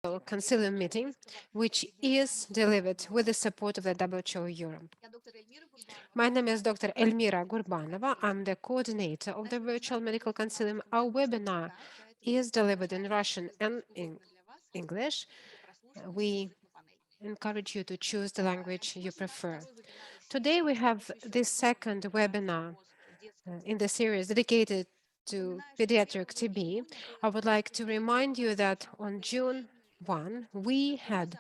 Consilium meeting, which is delivered with the support of the WHO Europe. My name is Dr. Elmira Gurbanova. I'm the coordinator of the Virtual Medical Consilium. Our webinar is delivered in Russian and in English. We encourage you to choose the language you prefer. Today we have this second webinar in the series dedicated to pediatric TB. I would like to remind you that on June 1, we had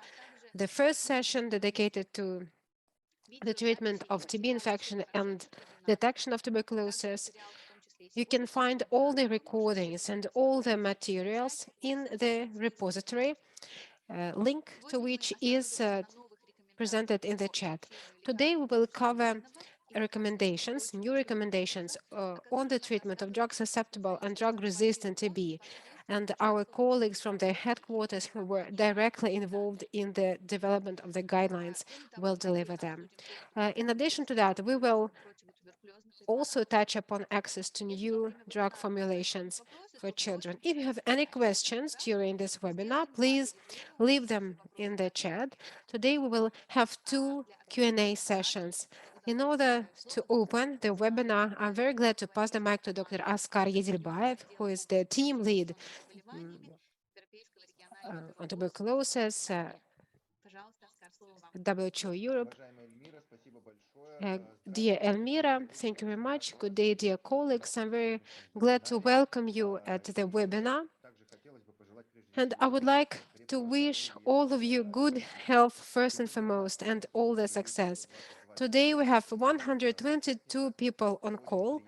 the first session dedicated to the treatment of TB infection and detection of tuberculosis. You can find all the recordings and all the materials in the repository, link to which is presented in the chat. Today we will cover recommendations, new recommendations on the treatment of drug-susceptible and drug-resistant TB. And our colleagues from the headquarters who were directly involved in the development of the guidelines will deliver them. In addition to that, we will also touch upon access to new drug formulations for children. If you have any questions during this webinar, please leave them in the chat. Today we will have two Q&A sessions. In order to open the webinar, I'm very glad to pass the mic to Dr. Askar Yedilbayev, who is the team lead on tuberculosis, WHO Europe. Dear Elmira, thank you very much. Good day, dear colleagues. I'm very glad to welcome you at the webinar. And I would like to wish all of you good health first and foremost, and all the success. Today we have 122 people on call,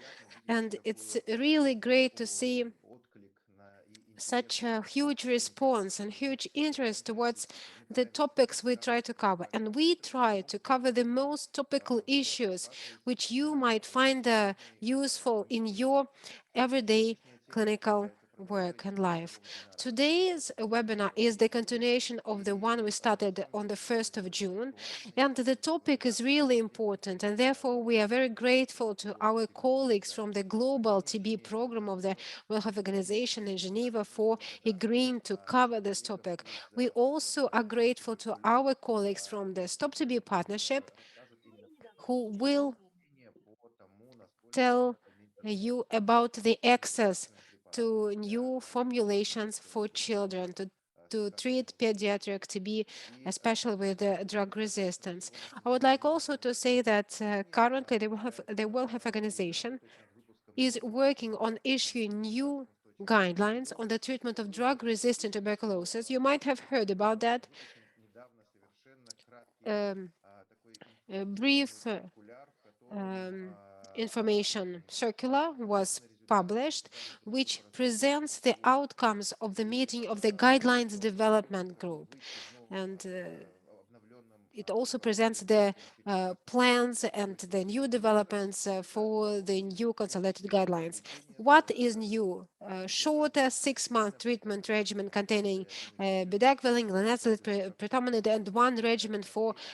and it's really great to see such a huge response and huge interest towards the topics we try to cover. And we try to cover the most topical issues which you might find useful in your everyday clinical work and life. Today's webinar is the continuation of the one we started on the 1st of June, and the topic is really important, and therefore we are very grateful to our colleagues from the Global TB Program of the World Health Organization in Geneva for agreeing to cover this topic. We also are grateful to our colleagues from the Stop TB Partnership who will tell you about the access to new formulations for children to treat pediatric TB, especially with drug resistance. I would like also to say that currently the World Health Organization is working on issuing new guidelines on the treatment of drug-resistant tuberculosis. You might have heard about that. A brief information circular was published, which presents the outcomes of the meeting of the Guidelines Development Group. And it also presents the plans and the new developments for the new consolidated guidelines. What is new? Shorter 6-month treatment regimen containing bedaquiline, linezolid, predominant, and one regimen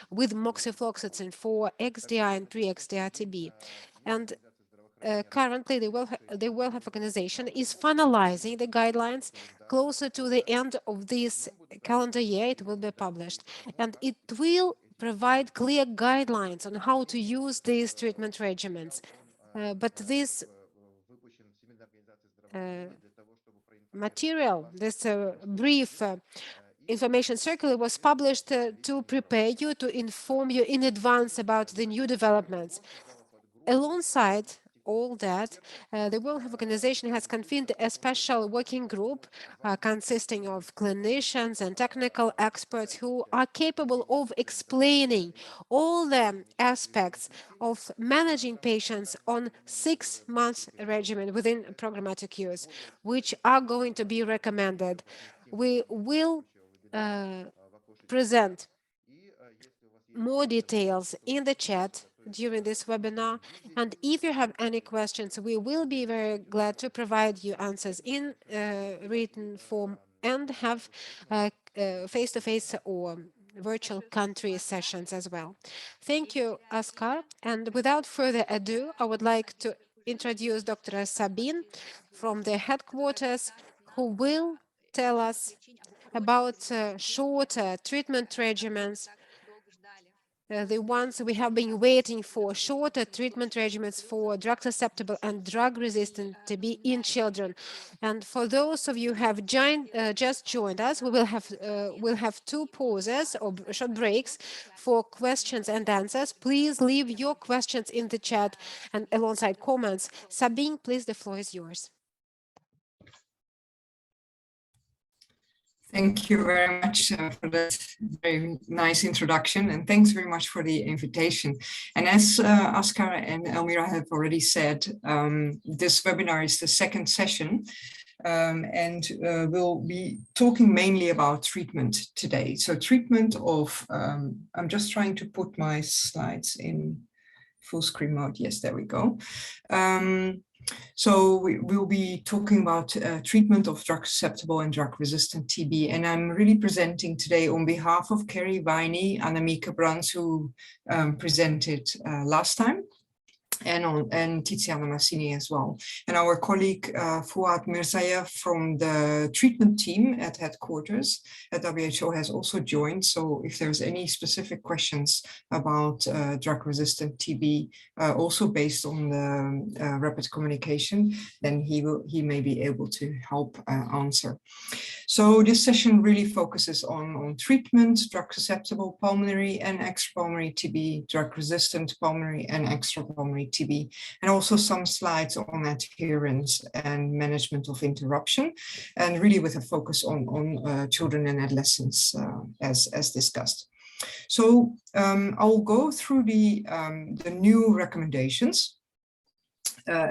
with moxifloxacin for XDR and pre-XDR TB. And currently, the World Health Organization is finalizing the guidelines. Closer to the end of this calendar year, it will be published. And it will provide clear guidelines on how to use these treatment regimens. But this material, this brief information circular was published to prepare you, to inform you in advance about the new developments. Alongside all that, the World Health Organization has convened a special working group consisting of clinicians and technical experts who are capable of explaining all the aspects of managing patients on 6-month regimen within programmatic use, which are going to be recommended. We will present more details in the chat during this webinar. And if you have any questions, we will be very glad to provide you answers in written form and have face-to-face or virtual country sessions as well. Thank you, Askar. And without further ado, I would like to introduce Dr. Sabine from the headquarters, who will tell us about shorter treatment regimens, the ones we have been waiting for, shorter treatment regimens for drug-susceptible and drug-resistant TB in children. And for those of you who have just joined us, we will have 2 pauses or short breaks for questions and answers. Please leave your questions in the chat and alongside comments. Sabine, please, the floor is yours. Thank you very much for that very nice introduction, and thanks very much for the invitation. And as Askar and Elmira have already said, this webinar is the second session, and we'll be talking mainly about treatment today. So treatment of, I'm just trying to put my slides in full screen mode. Yes, there we go. So we will be talking about treatment of drug-susceptible and drug-resistant TB, and I'm really presenting today on behalf of Kerry Viney, Annemieke Brands, who presented last time, and Tiziana Massini as well. And our colleague Fuad Mirzayev from the treatment team at headquarters at WHO has also joined. So if there's any specific questions about drug-resistant TB, also based on the rapid communication, then he may be able to help answer. So this session really focuses on treatment, drug-susceptible pulmonary and extrapulmonary TB, drug-resistant pulmonary and extrapulmonary TB, and also some slides on adherence and management of interruption, and really with a focus on children and adolescents as discussed. So I'll go through the new recommendations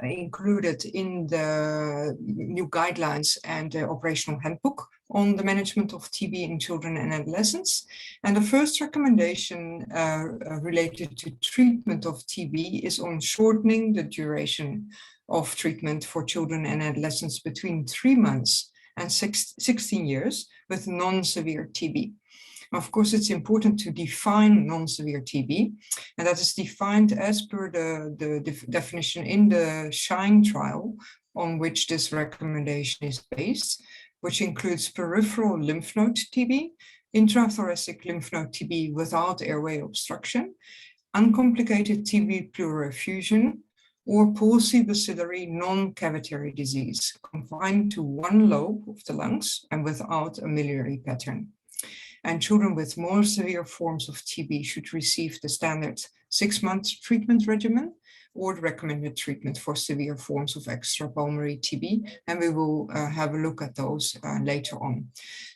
included in the new guidelines and the operational handbook on the management of TB in children and adolescents. And the first recommendation related to treatment of TB is on shortening the duration of treatment for children and adolescents between 3 months and 16 years with non-severe TB. Of course, it's important to define non-severe TB, and that is defined as per the definition in the SHINE trial on which this recommendation is based, which includes peripheral lymph node TB, intrathoracic lymph node TB without airway obstruction, uncomplicated TB pleural effusion, or paucibacillary non-cavitary disease confined to one lobe of the lungs and without a miliary pattern. And children with more severe forms of TB should receive the standard 6-month treatment regimen or the recommended treatment for severe forms of extrapulmonary TB, and we will have a look at those later on.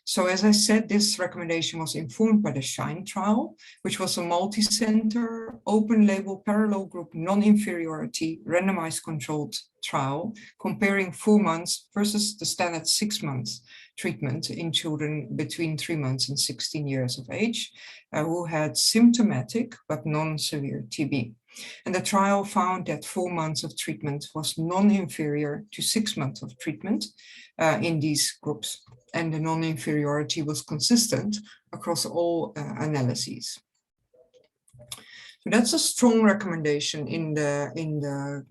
So as I said, this recommendation was informed by the SHINE trial, which was a multi-center, open-label, parallel group, non-inferiority, randomized controlled trial comparing 4 months versus the standard 6 months treatment in children between 3 months and 16 years of age who had symptomatic but non-severe TB. And the trial found that 4 months of treatment was non-inferior to 6 months of treatment in these groups. And the non-inferiority was consistent across all analyses. So that's a strong recommendation in the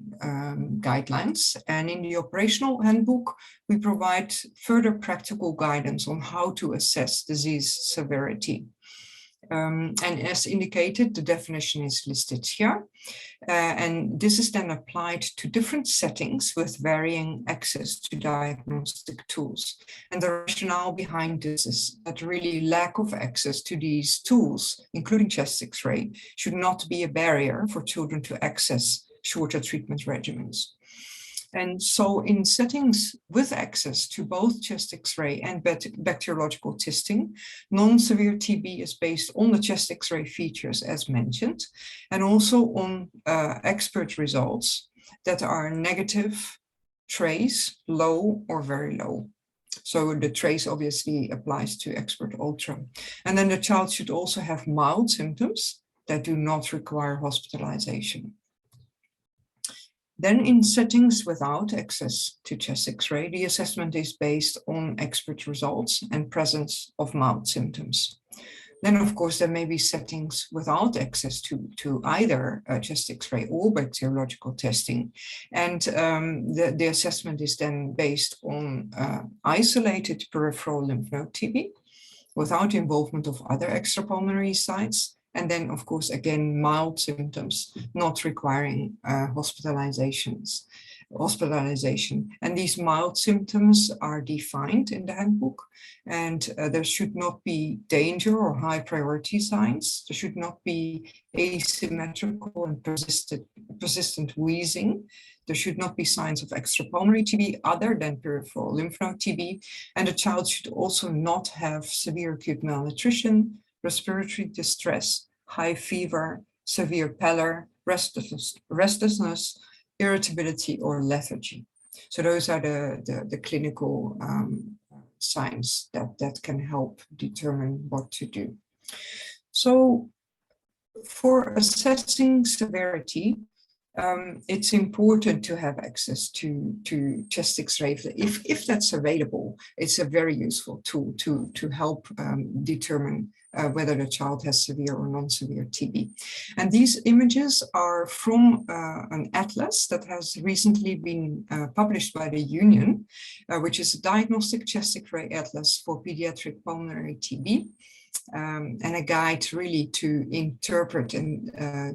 guidelines, and in the operational handbook, we provide further practical guidance on how to assess disease severity. And as indicated, the definition is listed here. And this is then applied to different settings with varying access to diagnostic tools. And the rationale behind this is that really lack of access to these tools, including chest X-ray, should not be a barrier for children to access shorter treatment regimens. And so in settings with access to both chest X-ray and bacteriological testing, non-severe TB is based on the chest X-ray features as mentioned, and also on expert results that are negative, trace, low, or very low. So the trace obviously applies to expert ultra. And then the child should also have mild symptoms that do not require hospitalization. Then in settings without access to chest X-ray, the assessment is based on expert results and presence of mild symptoms. Then, of course, there may be settings without access to either chest X-ray or bacteriological testing. And the assessment is then based on isolated peripheral lymph node TB without involvement of other extrapulmonary sites. And then, of course, again, mild symptoms, not requiring hospitalization. And these mild symptoms are defined in the handbook, and there should not be danger or high priority signs. There should not be asymmetrical and persistent wheezing. There should not be signs of extrapulmonary TB other than peripheral lymph node TB, and the child should also not have severe acute malnutrition, respiratory distress, high fever, severe pallor, restlessness, irritability, or lethargy. So those are the clinical signs that can help determine what to do. So for assessing severity, it's important to have access to chest X-ray. If that's available, it's a very useful tool to help determine whether the child has severe or non-severe TB. And these images are from an atlas that has recently been published by the Union, which is a diagnostic chest X-ray atlas for pediatric pulmonary TB. And a guide really to interpret and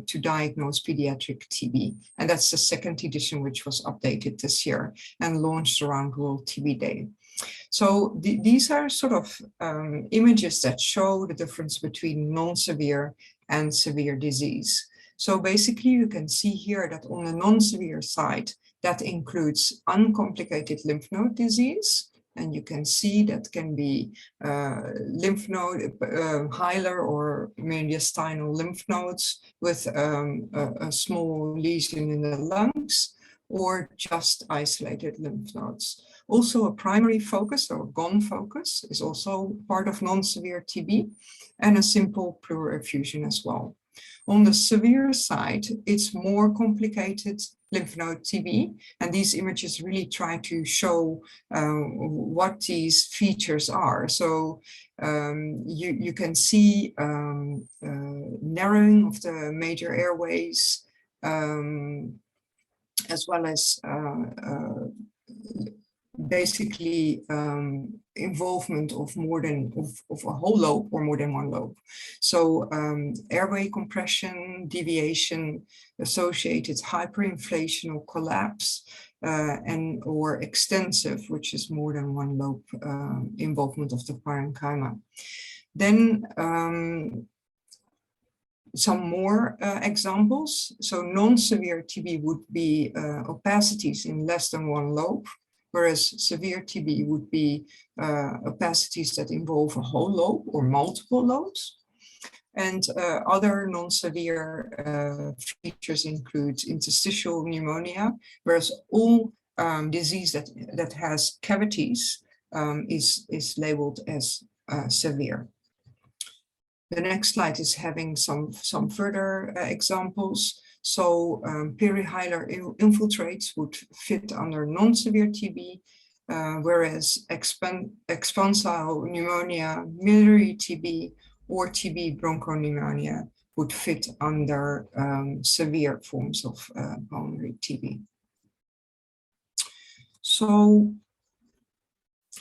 to diagnose pediatric TB. And that's the second edition, which was updated this year and launched around World TB Day. So these are sort of images that show the difference between non-severe and severe disease. So basically you can see here that on the non-severe side, that includes uncomplicated lymph node disease. And you can see that can be lymph node, hilar or mediastinal lymph nodes with a small lesion in the lungs, or just isolated lymph nodes. Also a primary focus or GON focus is also part of non-severe TB, and a simple pleural effusion as well. On the severe side, it's more complicated lymph node TB, and these images really try to show what these features are. So you can see narrowing of the major airways, as well as basically involvement of more than of a whole lobe or more than one lobe. So airway compression, deviation, associated hyperinflation or collapse, and or extensive, which is more than one lobe involvement of the parenchyma. Then some more examples. So non-severe TB would be opacities in less than one lobe, whereas severe TB would be opacities that involve a whole lobe or multiple lobes. And other non-severe features include interstitial pneumonia, whereas all disease that has cavities is labeled as severe. The next slide is having some further examples. So perihilar infiltrates would fit under non-severe TB, whereas expansile pneumonia, miliary TB, or TB bronchopneumonia would fit under severe forms of pulmonary TB. So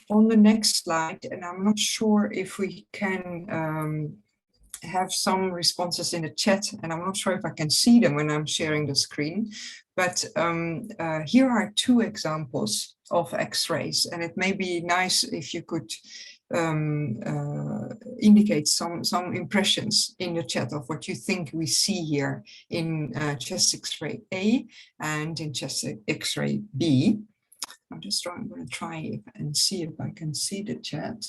on the next slide, and I'm not sure if we can have some responses in the chat, and I'm not sure if I can see them when I'm sharing the screen, but here are two examples of X-rays, and it may be nice if you could indicate some impressions in the chat of what you think we see here in chest X-ray A and in chest X-ray B. I'm going to try and see if I can see the chat,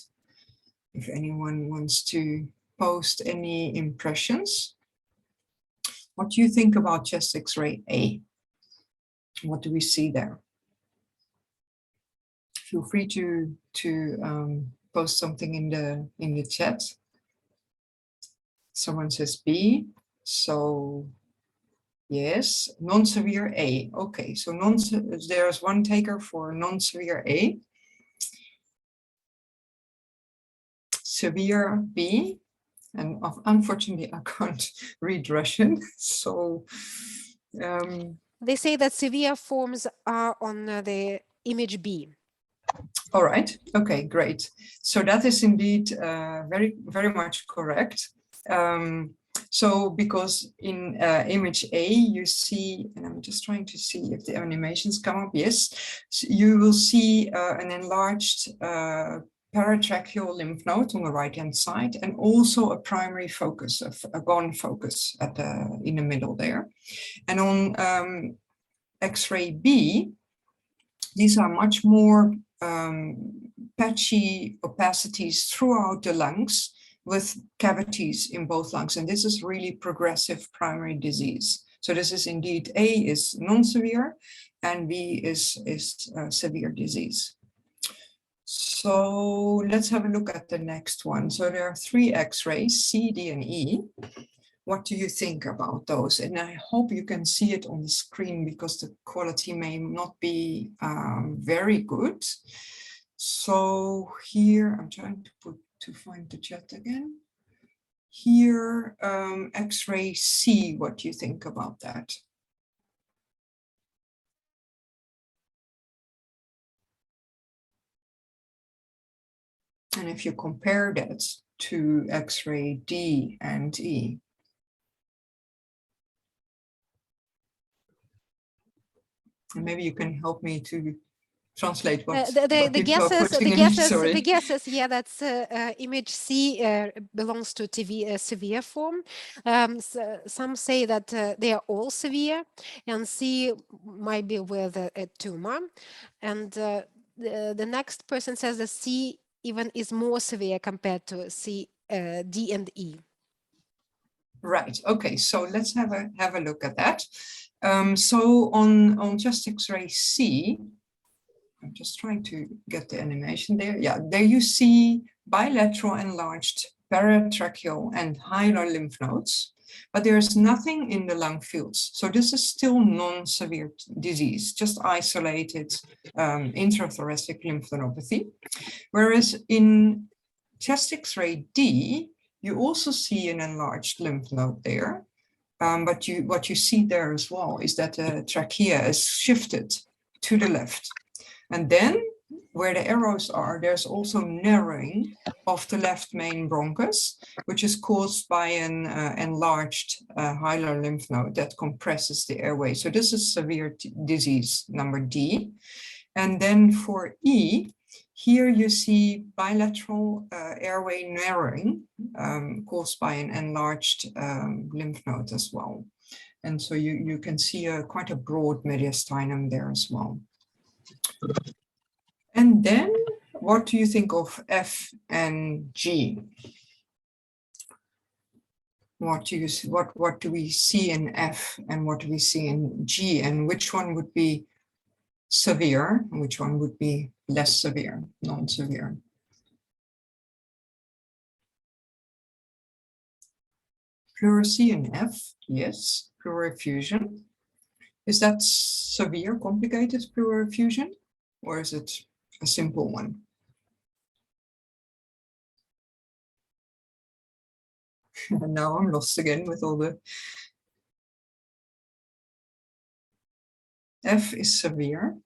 if anyone wants to post any impressions. What do you think about chest X-ray A? What do we see there? Feel free to post something in the chat. Someone says B, so yes, non-severe A. Okay, so there's one taker for non-severe A. Severe B. And unfortunately, I can't read Russian, so... They say that severe forms are on the image B. All right. Okay, great. So that is indeed very much correct. So because in image A, you see, and I'm just trying to see if the animations come up. Yes, so you will see an enlarged paratracheal lymph node on the right-hand side, and also a primary focus, a gone focus at in the middle there. And on X-ray B, these are much more patchy opacities throughout the lungs with cavities in both lungs. And this is really progressive primary disease. So this is indeed, A is non-severe and B is severe disease. So let's have a look at the next one. So there are 3 X-rays, C, D, and E. What do you think about those? And I hope you can see it on the screen because the quality may not be very good. So here, I'm trying to find the chat again. Here, X-ray C, what do you think about that? And if you compare that to X-ray D and E. And maybe you can help me to translate what the guesses, yeah, that's image C belongs to TV severe form. So some say that they are all severe, and C might be with a tumor, and the next person says that C even is more severe compared to C, D, and E. Right. Okay. So let's have a look at that. So on just X-ray C, I'm just trying to get the animation there. Yeah, there you see bilateral enlarged paratracheal and hilar lymph nodes, but there's nothing in the lung fields. So this is still non-severe disease, just isolated intrathoracic lymphadenopathy. Whereas in chest X-ray D, you also see an enlarged lymph node there. But what you see there as well is that the trachea is shifted to the left. And then where the arrows are, there's also narrowing of the left main bronchus, which is caused by an enlarged hilar lymph node that compresses the airway. So this is severe disease number D. And then for E, here you see bilateral airway narrowing caused by an enlarged lymph node as well. And so you can see quite a broad mediastinum there as well. And then what do you think of F and G? What do we see in F and what do we see in G, and which one would be severe and which one would be less severe, non-severe? Pleurisy in F, yes. Pleural effusion. Is that severe, complicated pleural effusion, or is it a simple one? And now I'm lost again with all the... F is severe,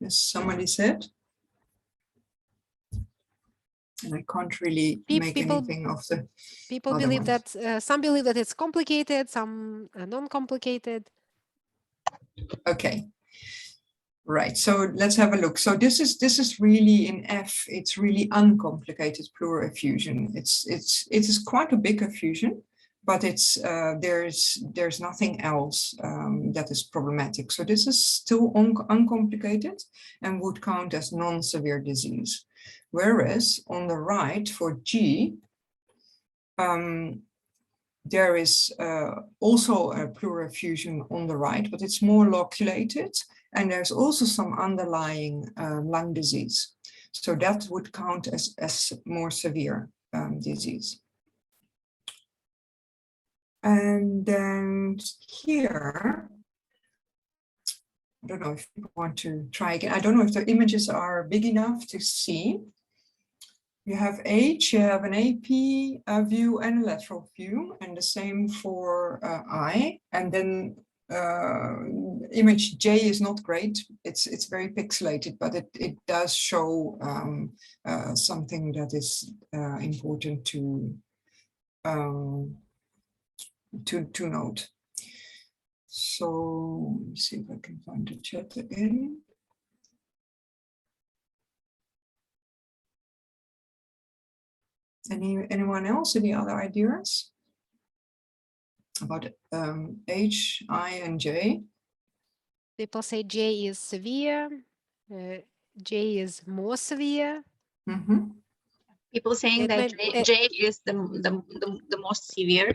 as somebody said. And I can't really make anything of the people believe ones. That some believe that it's complicated, some non-complicated. Okay. Right, so let's have a look. So this is really in F, it's really uncomplicated pleural effusion. It is quite a big effusion, but it's there's nothing else that is problematic. So this is still uncomplicated and would count as non-severe disease. Whereas on the right for G, there is also a pleural effusion on the right, but it's more loculated. And there's also some underlying lung disease. So that would count as more severe disease. And then here, I don't know if you want to try again. I don't know if the images are big enough to see. You have H, you have an AP view and a lateral view, and the same for I. And then image J is not great. It's very pixelated, but it does show something that is important to note. So let me see if I can find the chat again. Anyone else? Any other ideas about H, I, and J? People say J is severe, J is more severe. Mm-hmm. People saying that J is the most severe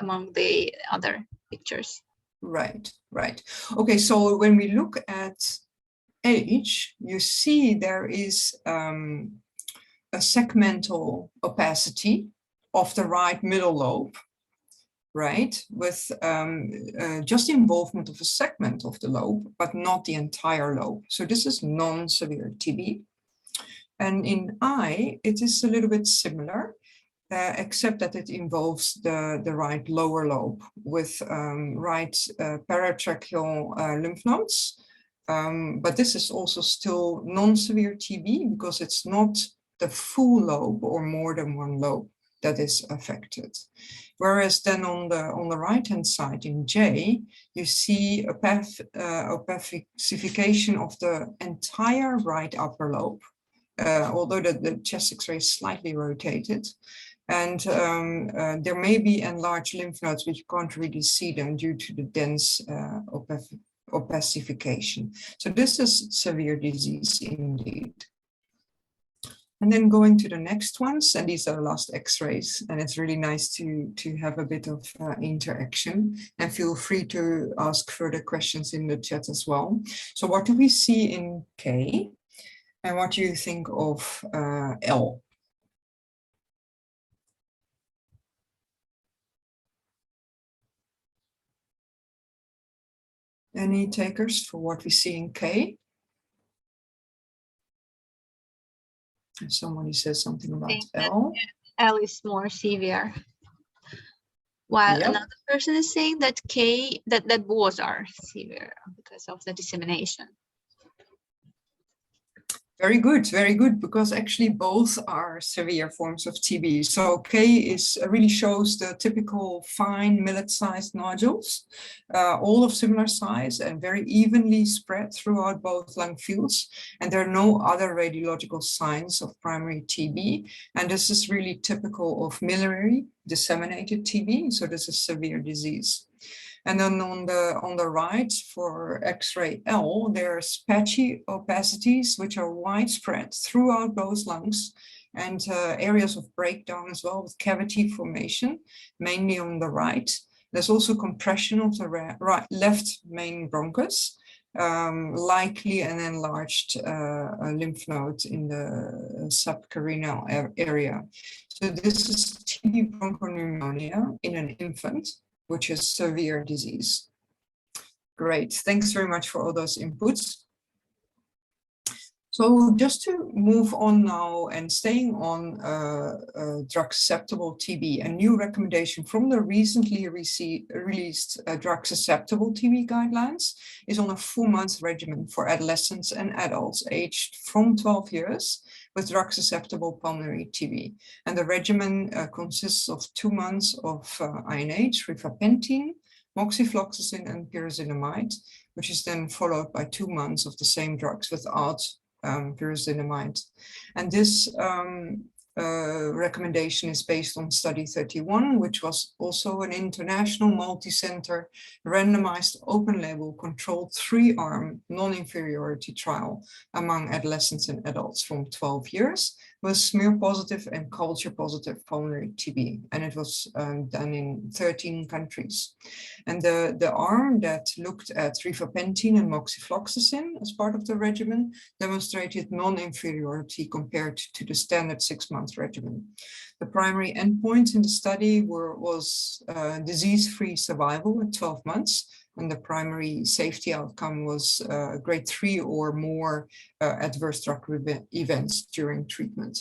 among the other pictures. Right, right. Okay, so when we look at H, you see there is a segmental opacity of the right middle lobe, right, with just involvement of a segment of the lobe, but not the entire lobe. So this is non-severe TB. And in I, it is a little bit similar, except that it involves the right lower lobe with right paratracheal lymph nodes. But this is also still non-severe TB because it's not the full lobe or more than one lobe that is affected. Whereas then on the right-hand side in J, you see a opacification of the entire right upper lobe, although the chest X-ray is slightly rotated. And there may be enlarged lymph nodes, but you can't really see them due to the dense opacification. So this is severe disease indeed. And then going to the next ones, and these are the last X-rays, and it's really nice to have a bit of interaction, and feel free to ask further questions in the chat as well. So what do we see in K, and what do you think of L? Any takers for what we see in K? If somebody says something about L. L is more severe. While another person is saying that K, that both are severe because of the dissemination. Very good, because actually both are severe forms of TB. So K really shows the typical fine millet-sized nodules, all of similar size and very evenly spread throughout both lung fields. And there are no other radiological signs of primary TB. And this is really typical of miliary disseminated TB. So this is severe disease. And then on the right for X-ray L, there's patchy opacities, which are widespread throughout both lungs, and areas of breakdown as well with cavity formation, mainly on the right. There's also compression of the left main bronchus, likely an enlarged lymph node in the subcarinal area. So this is TB bronchopneumonia in an infant, which is severe disease. Great, thanks very much for all those inputs. So just to move on now and staying on drug-susceptible TB, a new recommendation from the recently released drug-susceptible TB guidelines is on a 4-month regimen for adolescents and adults aged from 12 years with drug-susceptible pulmonary TB. And the regimen consists of 2 months of INH, rifampicin, moxifloxacin, and pyrazinamide, which is then followed by 2 months of the same drugs without pyrazinamide. And this recommendation is based on study 31, which was also an international multi-center randomized open label controlled 3-arm non-inferiority trial among adolescents and adults from 12 years with smear positive and culture positive pulmonary TB. And it was done in 13 countries. And the arm that looked at rifampicin and moxifloxacin as part of the regimen demonstrated non-inferiority compared to the standard 6-month regimen. The primary endpoints in the study was disease-free survival at 12 months, and the primary safety outcome was grade 3 or more adverse drug events during treatment.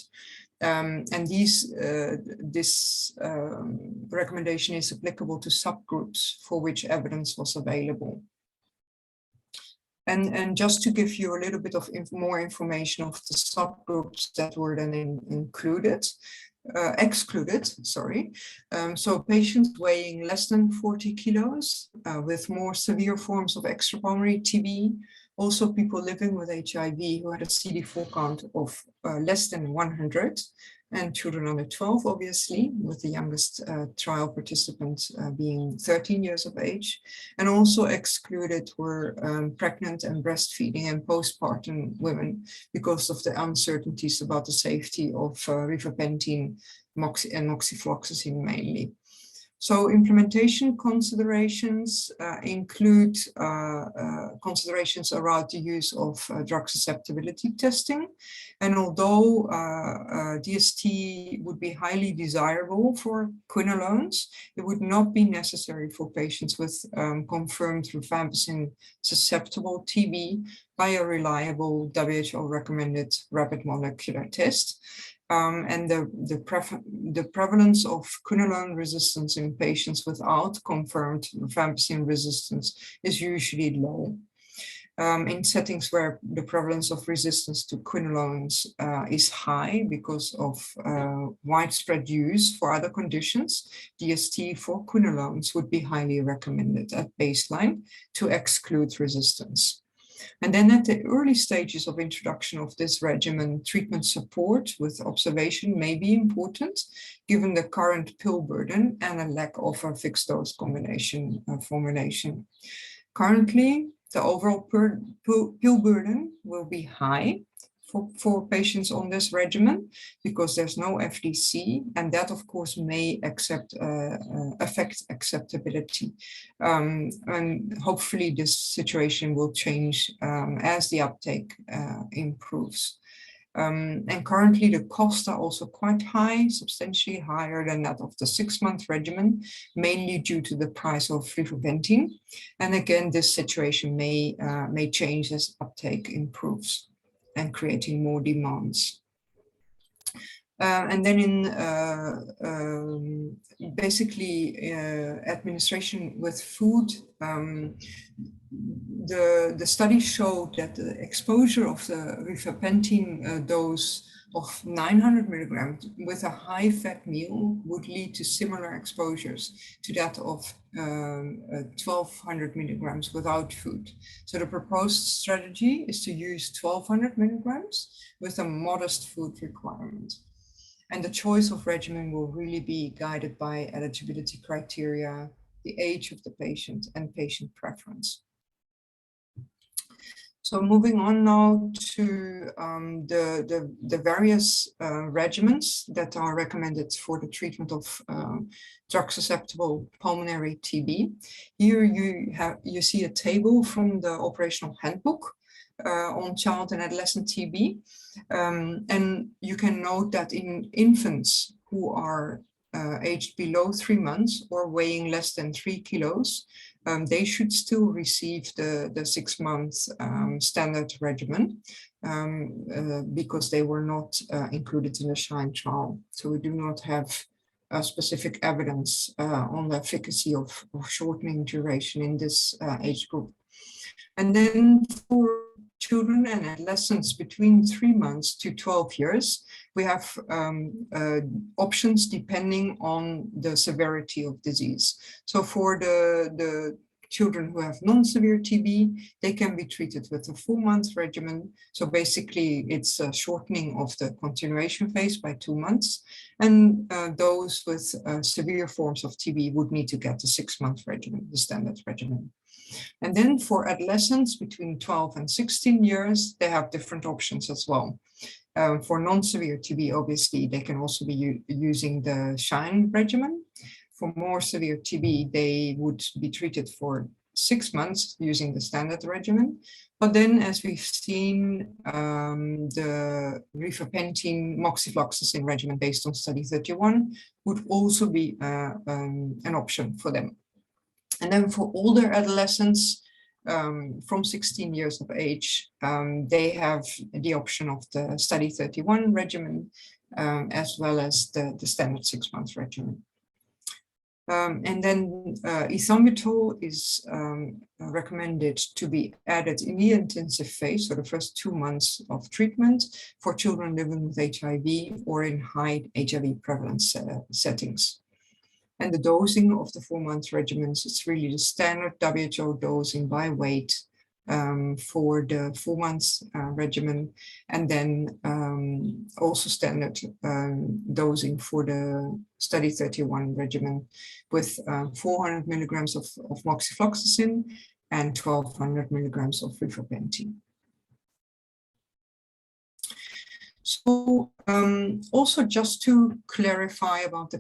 And this recommendation is applicable to subgroups for which evidence was available. And just to give you a little bit of more information of the subgroups that were then excluded, sorry. So patients weighing less than 40 kilos with more severe forms of extrapulmonary TB, also people living with HIV who had a CD4 count of less than 100, and children under 12, obviously, with the youngest trial participant being 13 years of age. And also excluded were pregnant and breastfeeding and postpartum women because of the uncertainties about the safety of rifampicin and moxifloxacin mainly. So implementation considerations include considerations around the use of drug susceptibility testing. And although DST would be highly desirable for quinolones, it would not be necessary for patients with confirmed rifampicin susceptible TB by a reliable WHO recommended rapid molecular test. And the prevalence of quinolone resistance in patients without confirmed rifampicin resistance is usually low. In settings where the prevalence of resistance to quinolones is high because of widespread use for other conditions, DST for quinolones would be highly recommended at baseline to exclude resistance. And then at the early stages of introduction of this regimen, treatment support with observation may be important, given the current pill burden and a lack of a fixed dose combination formulation. Currently, the overall pill burden will be high for patients on this regimen because there's no FDC, and that of course may affect acceptability. And hopefully this situation will change as the uptake improves. And currently the costs are also quite high, substantially higher than that of the 6-month regimen, mainly due to the price of rifampicin. And again, this situation may change as uptake improves and creating more demands. And then in basically administration with food, the study showed that the exposure of the rifampicin dose of 900 milligrams with a high fat meal would lead to similar exposures to that of 1200 milligrams without food. So the proposed strategy is to use 1200 milligrams with a modest food requirement. And the choice of regimen will really be guided by eligibility criteria, the age of the patient, and patient preference. So moving on now to the various regimens that are recommended for the treatment of drug-susceptible pulmonary TB. Here you see a table from the operational handbook on child and adolescent TB. And you can note that in infants who are aged below 3 months or weighing less than 3 kilos, they should still receive the 6-month standard regimen because they were not included in the SHINE trial. So we do not have specific evidence on the efficacy of shortening duration in this age group. And then for children and adolescents between 3 months to 12 years, we have options depending on the severity of disease. So for the children who have non-severe TB, they can be treated with a 4-month regimen. So basically it's a shortening of the continuation phase by 2 months. And those with severe forms of TB would need to get the 6-month regimen, the standard regimen. And then for adolescents between 12 and 16 years, they have different options as well. For non-severe TB, obviously, they can also be using the SHINE regimen. For more severe TB, they would be treated for 6 months using the standard regimen. But then, as we've seen, the rifampicin moxifloxacin regimen based on study 31 would also be an option for them. And then for older adolescents from 16 years of age, they have the option of the study 31 regimen, as well as the standard 6-month regimen. And then ethambutol is recommended to be added in the intensive phase, so the first 2 months of treatment for children living with HIV or in high HIV prevalence settings. And the dosing of the 4-month regimens is really the standard WHO dosing by weight for the 4 months regimen, and then also standard dosing for the study 31 regimen with 400 milligrams of moxifloxacin and 1200 milligrams of rifampicin. So also just to clarify about the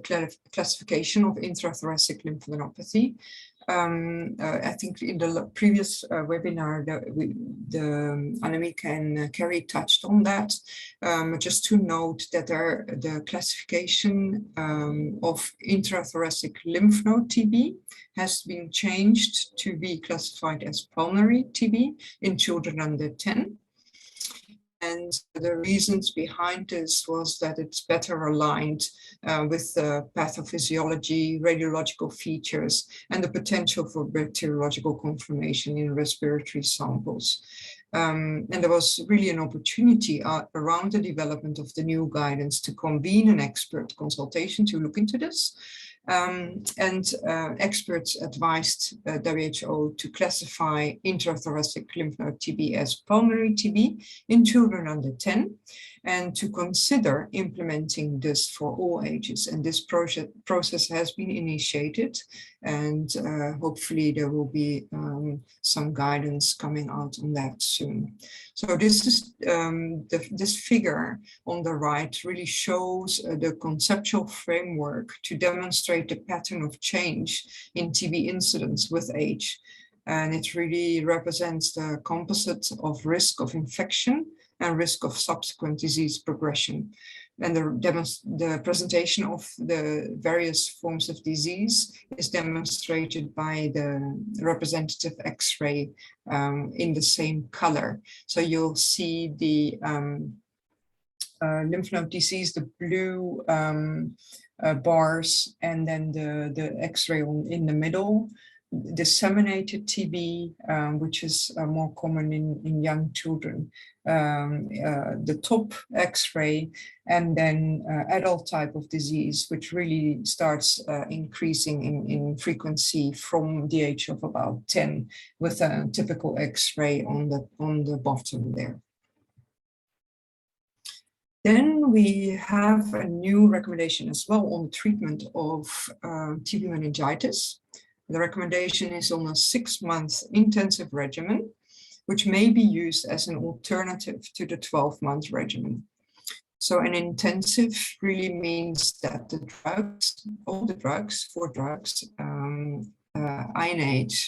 classification of intrathoracic lymphadenopathy, I think in the previous webinar, Annemieke and Kerry touched on that. Just to note that the classification of intrathoracic lymph node TB has been changed to be classified as pulmonary TB in children under 10. And the reasons behind this was that it's better aligned with the pathophysiology, radiological features, and the potential for bacteriological confirmation in respiratory samples. And there was really an opportunity around the development of the new guidance to convene an expert consultation to look into this. Experts advised WHO to classify intrathoracic lymph node TB as pulmonary TB in children under 10, and to consider implementing this for all ages. And this process has been initiated, and hopefully there will be some guidance coming out on that soon. So this is this figure on the right really shows the conceptual framework to demonstrate the pattern of change in TB incidence with age. And it really represents the composite of risk of infection and risk of subsequent disease progression. And the presentation of the various forms of disease is demonstrated by the representative X-ray in the same color. So you'll see the lymph node disease, the blue bars, and then the X-ray in the middle. Disseminated TB, which is more common in young children, the top X-ray, and then adult type of disease, which really starts increasing in frequency from the age of about 10, with a typical X-ray on the bottom there. Then we have a new recommendation as well on the treatment of TB meningitis. The recommendation is on a 6-month intensive regimen, which may be used as an alternative to the 12-month regimen. So an intensive really means that the drugs, all the drugs, 4 drugs, INH,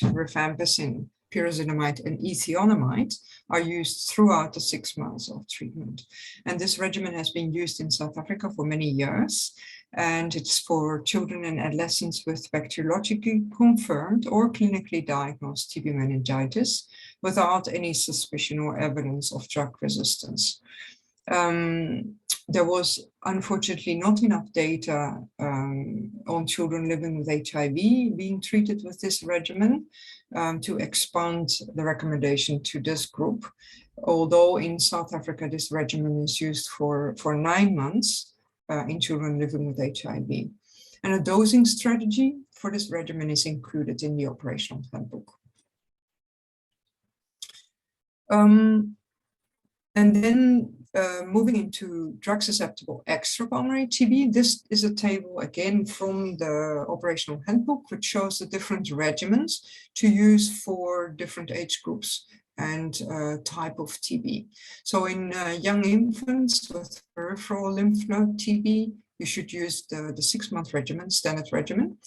rifampicin, pyrazinamide, and ethionamide are used throughout the 6 months of treatment. And this regimen has been used in South Africa for many years. And it's for children and adolescents with bacteriologically confirmed or clinically diagnosed TB meningitis without any suspicion or evidence of drug resistance. There was unfortunately not enough data on children living with HIV being treated with this regimen to expand the recommendation to this group. Although in South Africa, this regimen is used for 9 months in children living with HIV. And a dosing strategy for this regimen is included in the operational handbook. And then moving into drug-susceptible extrapulmonary TB, this is a table again from the operational handbook, which shows the different regimens to use for different age groups and type of TB. So in young infants with peripheral lymph node TB, you should use the 6-month regimen, standard regimen.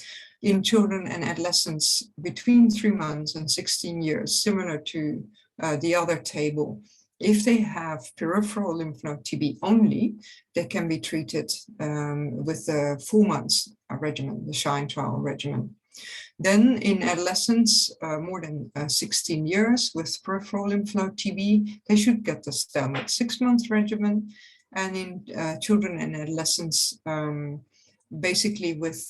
In children and adolescents between 3 months and 16 years, similar to the other table, if they have peripheral lymph node TB only, they can be treated with the 4 months regimen, the SHINE trial regimen. Then in adolescents more than 16 years with peripheral lymph node TB, they should get the standard 6-month regimen. and in children and adolescents, basically with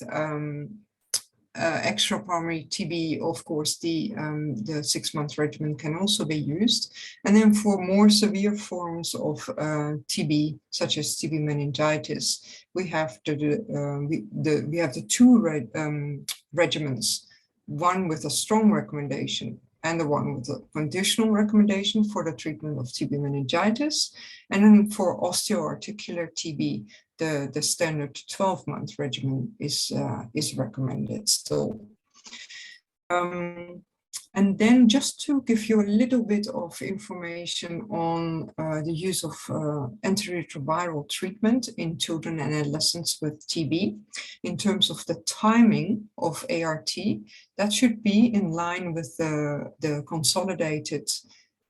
extrapulmonary TB, of course, the 6-month regimen can also be used. And then for more severe forms of TB, such as TB meningitis, we have the two regimens, one with a strong recommendation and the one with a conditional recommendation for the treatment of TB meningitis. And then for osteoarticular TB, the standard 12-month regimen is recommended still. And then just to give you a little bit of information on the use of antiretroviral treatment in children and adolescents with TB, in terms of the timing of ART, that should be in line with the consolidated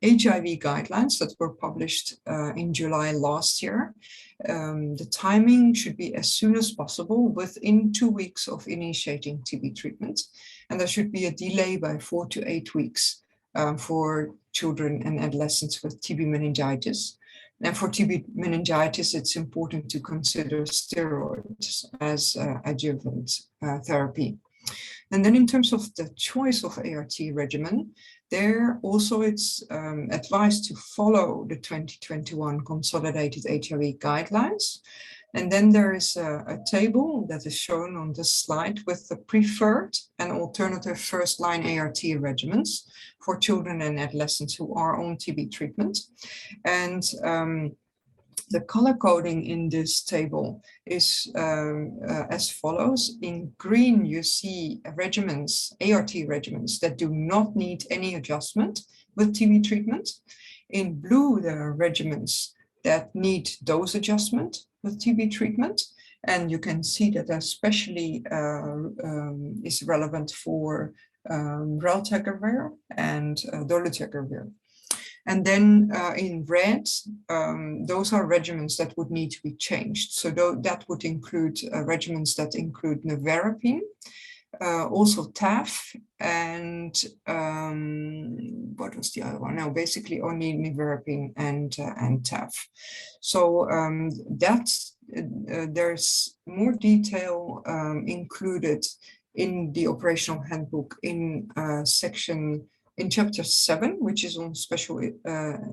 HIV guidelines that were published in July last year. The timing should be as soon as possible within 2 weeks of initiating TB treatment. And there should be a delay by 4 to 8 weeks for children and adolescents with TB meningitis. And for TB meningitis, it's important to consider steroids as adjuvant therapy. And then in terms of the choice of ART regimen, there also it's advised to follow the 2021 consolidated HIV guidelines. And then there is a table that is shown on this slide with the preferred and alternative first-line ART regimens for children and adolescents who are on TB treatment. And the color coding in this table is as follows. In green, you see regimens, ART regimens that do not need any adjustment with TB treatment. In blue, there are regimens that need dose adjustment with TB treatment. And you can see that especially is relevant for raltegravir and dolutegravir. And then in red, those are regimens that would need to be changed. So that would include regimens that include nevirapine, also TAF, and what was the other one? No, basically only nevirapine and TAF. So there's more detail included in the operational handbook in chapter 7, which is on special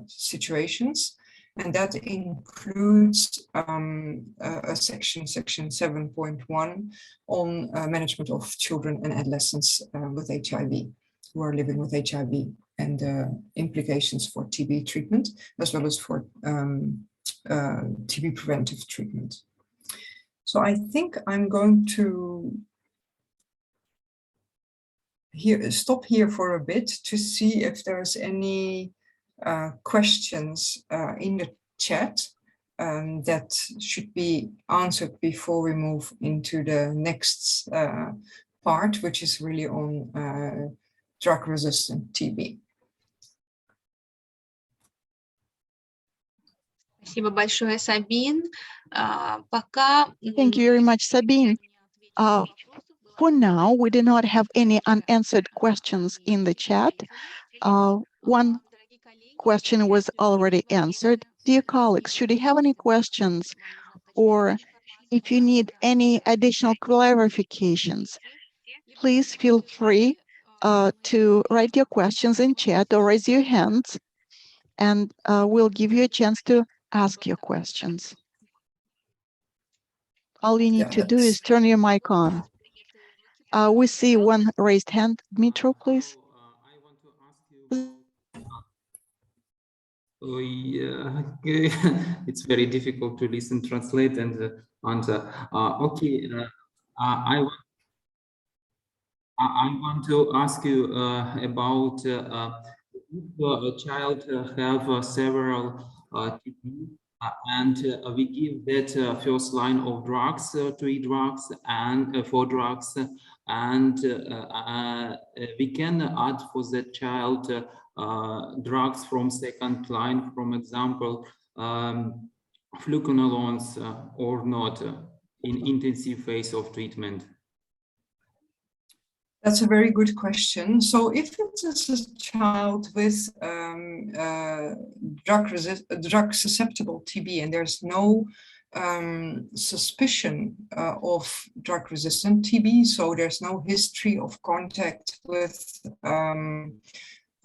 situations, and that includes a section 7.1 on management of children and adolescents with HIV, who are living with HIV, and implications for TB treatment, as well as for TB preventive treatment. So I think I'm going to stop here for a bit to see if there's any questions in the chat that should be answered before we move into the next part, which is really on drug-resistant TB. Спасибо большое, Sabine. Пока... Thank you very much, Sabine. For now, we do not have any unanswered questions in the chat. One question was already answered. Dear colleagues, should you have any questions, or if you need any additional clarifications, please feel free to write your questions in chat or raise your hands, and we'll give you a chance to ask your questions. All you need to do is turn your mic on. We see one raised hand. Dmitro, please. I want to ask you about, it's very difficult to listen, translate, and answer. Okay, I want to ask you about if a child have several TB, and we give that first line of drugs, 3 drugs and 4 drugs, and we can add for that child drugs from second line, from example, fluocinolones or not in intensive phase of treatment. That's a very good question. So if it is a child with drug-susceptible TB and there's no suspicion of drug-resistant TB, so there's no history of contact with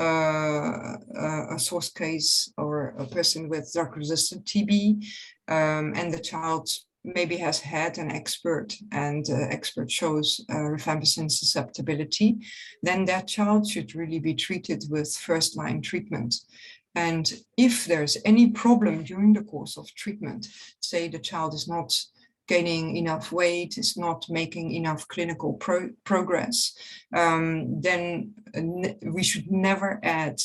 a source case or a person with drug-resistant TB, and the child maybe has had an expert and expert shows rifampicin susceptibility, then that child should really be treated with first-line treatment. And if there's any problem during the course of treatment, say the child is not gaining enough weight, is not making enough clinical progress, then we should never add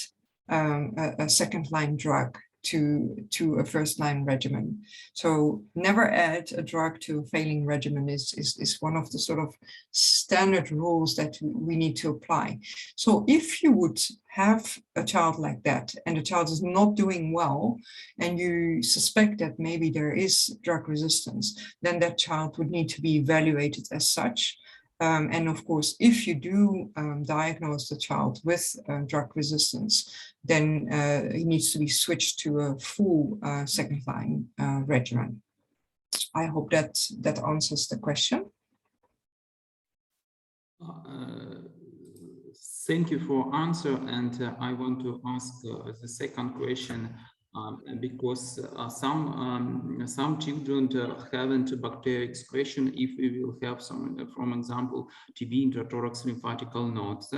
a second-line drug to a first-line regimen. So never add a drug to a failing regimen is one of the sort of standard rules that we need to apply. So if you would have a child like that and the child is not doing well and you suspect that maybe there is drug resistance, then that child would need to be evaluated as such. And of course, if you do diagnose the child with drug resistance, then he needs to be switched to a full second-line regimen. I hope that answers the question. Thank you for answer, and I want to ask the second question. Because some children haven't bacterial excretion. If we will have some, for example, TB intrathorax lymphatical nodes,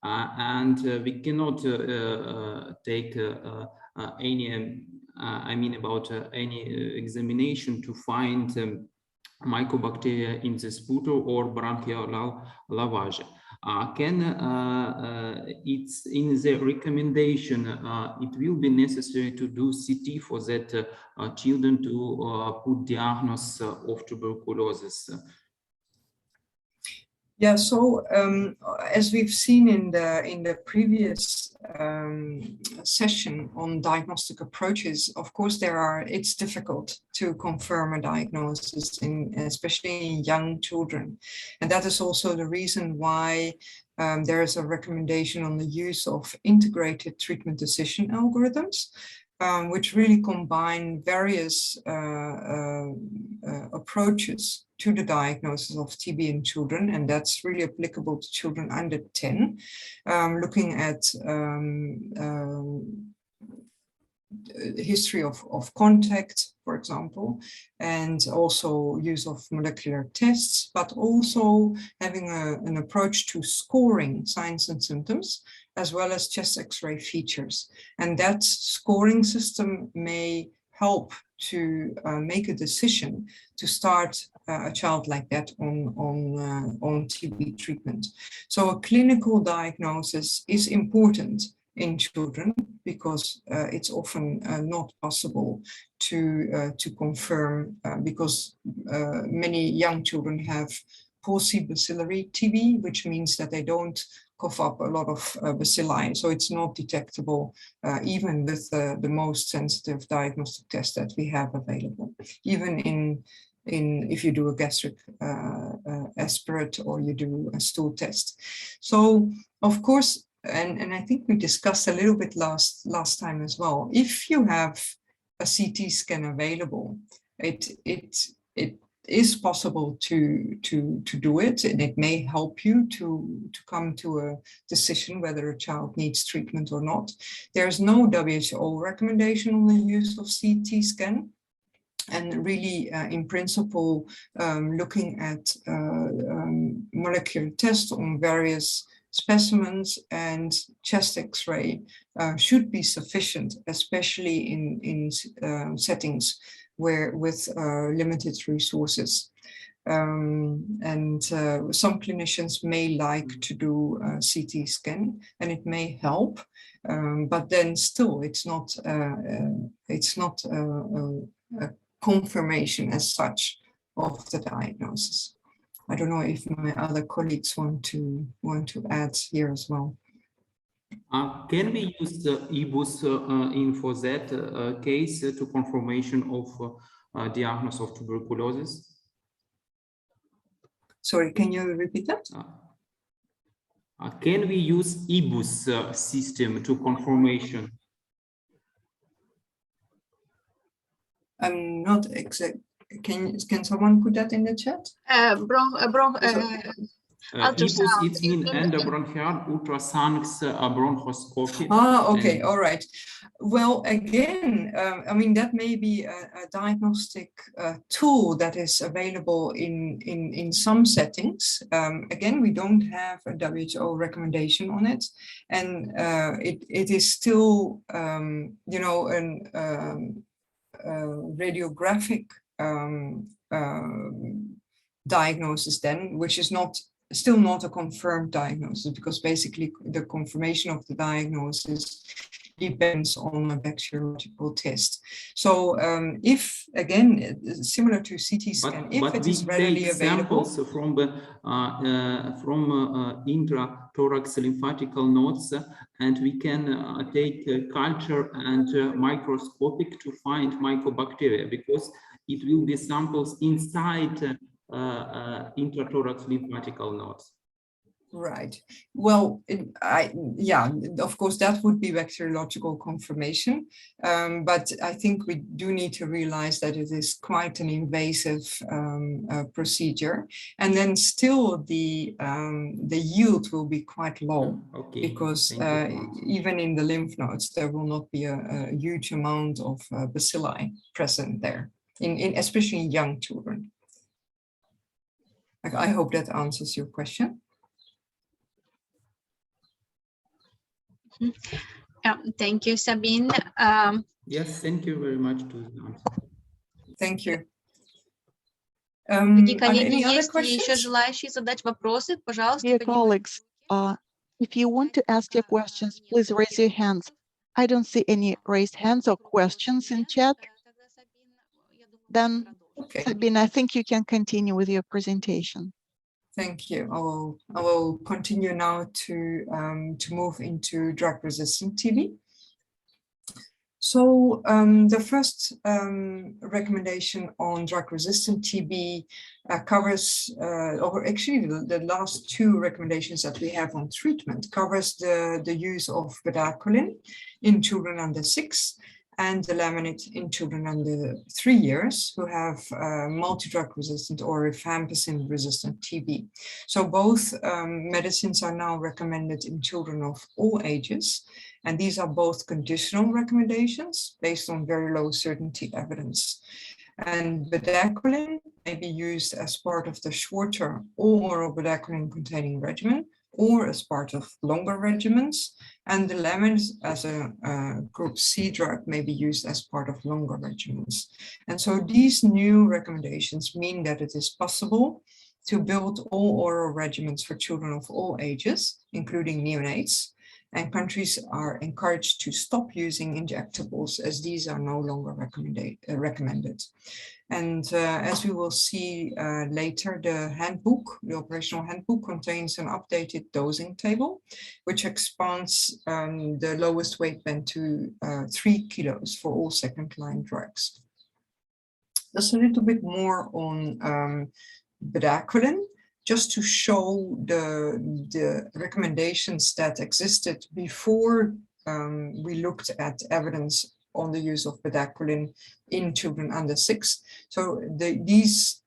and we cannot take any, I mean about any examination to find mycobacteria in the sputum or bronchial lavage. It's in the recommendation, it will be necessary to do CT for that children to put diagnosis of tuberculosis. Yeah, so as we've seen in the previous session on diagnostic approaches, of course it's difficult to confirm a diagnosis especially in young children, and that is also the reason why there is a recommendation on the use of integrated treatment decision algorithms, which really combine various approaches to the diagnosis of TB in children, and that's really applicable to children under 10, looking at history of contact, for example, and also use of molecular tests, but also having an approach to scoring signs and symptoms, as well as chest X-ray features. And that scoring system may help to make a decision to start a child like that on TB treatment. So a clinical diagnosis is important in children because it's often not possible to confirm because many young children have paucibacillary TB, which means that they don't cough up a lot of bacilli, so it's not detectable even with the most sensitive diagnostic test that we have available, even in if you do a gastric aspirate or you do a stool test. So of course, and I think we discussed a little bit last time as well, if you have a CT scan available, it is possible to do it, and it may help you to come to a decision whether a child needs treatment or not. There's no WHO recommendation on the use of CT scan, and really in principle looking at molecular tests on various specimens and chest X-ray should be sufficient, especially in settings with limited resources. And some clinicians may like to do a CT scan, and it may help, but then still it's not a confirmation as such of the diagnosis. I don't know if my other colleagues want to add here as well. Can we use the EBUS in for that case to confirmation of diagnosis of tuberculosis? Sorry, can you repeat that? Can we use EBUS system to confirmation? I'm not exact. Can someone put that in the chat? EBUS, Ultrasound. it means endobronchial ultrasonic bronchoscopy. Okay, all right. Well, again, I mean, that may be a diagnostic tool that is available in some settings. Again, we don't have a WHO recommendation on it, and it is still, you know, an radiographic diagnosis then, which is still not a confirmed diagnosis, because basically the confirmation of the diagnosis depends on a bacteriological test. So if, again, similar to CT scan, if it is readily available. Samples from the intrathorax lymphatical nodes, and we can take culture and microscopic to find mycobacteria, because it will be samples inside intrathorax lymphatical nodes. Right. Well, yeah, of course, that would be bacteriological confirmation. But I think we do need to realize that it is quite an invasive procedure. And then still the yield will be quite low, because even in the lymph nodes, there will not be a huge amount of bacilli present there, especially in young children. I hope that answers your question. Yeah, thank you, Sabine. Yes, thank you very much. Thank you. Коллеги, есть ли еще желающие задать вопросы? Пожалуйста. Dear colleagues, if you want to ask your questions, please raise your hands. I don't see any raised hands or questions in chat. Then, okay. Sabine, I think you can continue with your presentation. Thank you. I will continue now to move into drug-resistant TB. So the first recommendation on drug-resistant TB covers, or actually the last two recommendations that we have on treatment covers the use of bedaquiline in children under 6 and the laminate in children under 3 years who have multidrug-resistant or rifampicin-resistant TB. So both medicines are now recommended in children of all ages, and these are both conditional recommendations based on very low certainty evidence. And bedaquiline may be used as part of the shorter oral bedaquiline-containing regimen or as part of longer regimens, and the laminate as a group C drug may be used as part of longer regimens. And so these new recommendations mean that it is possible to build all oral regimens for children of all ages, including neonates, and countries are encouraged to stop using injectables as these are no longer recommended. And as we will see later, the handbook, the operational handbook, contains an updated dosing table, which expands the lowest weight band to 3 kilos for all second-line drugs. Just a little bit more on bedaquiline, just to show the recommendations that existed before we looked at evidence on the use of bedaquiline in children under 6. So this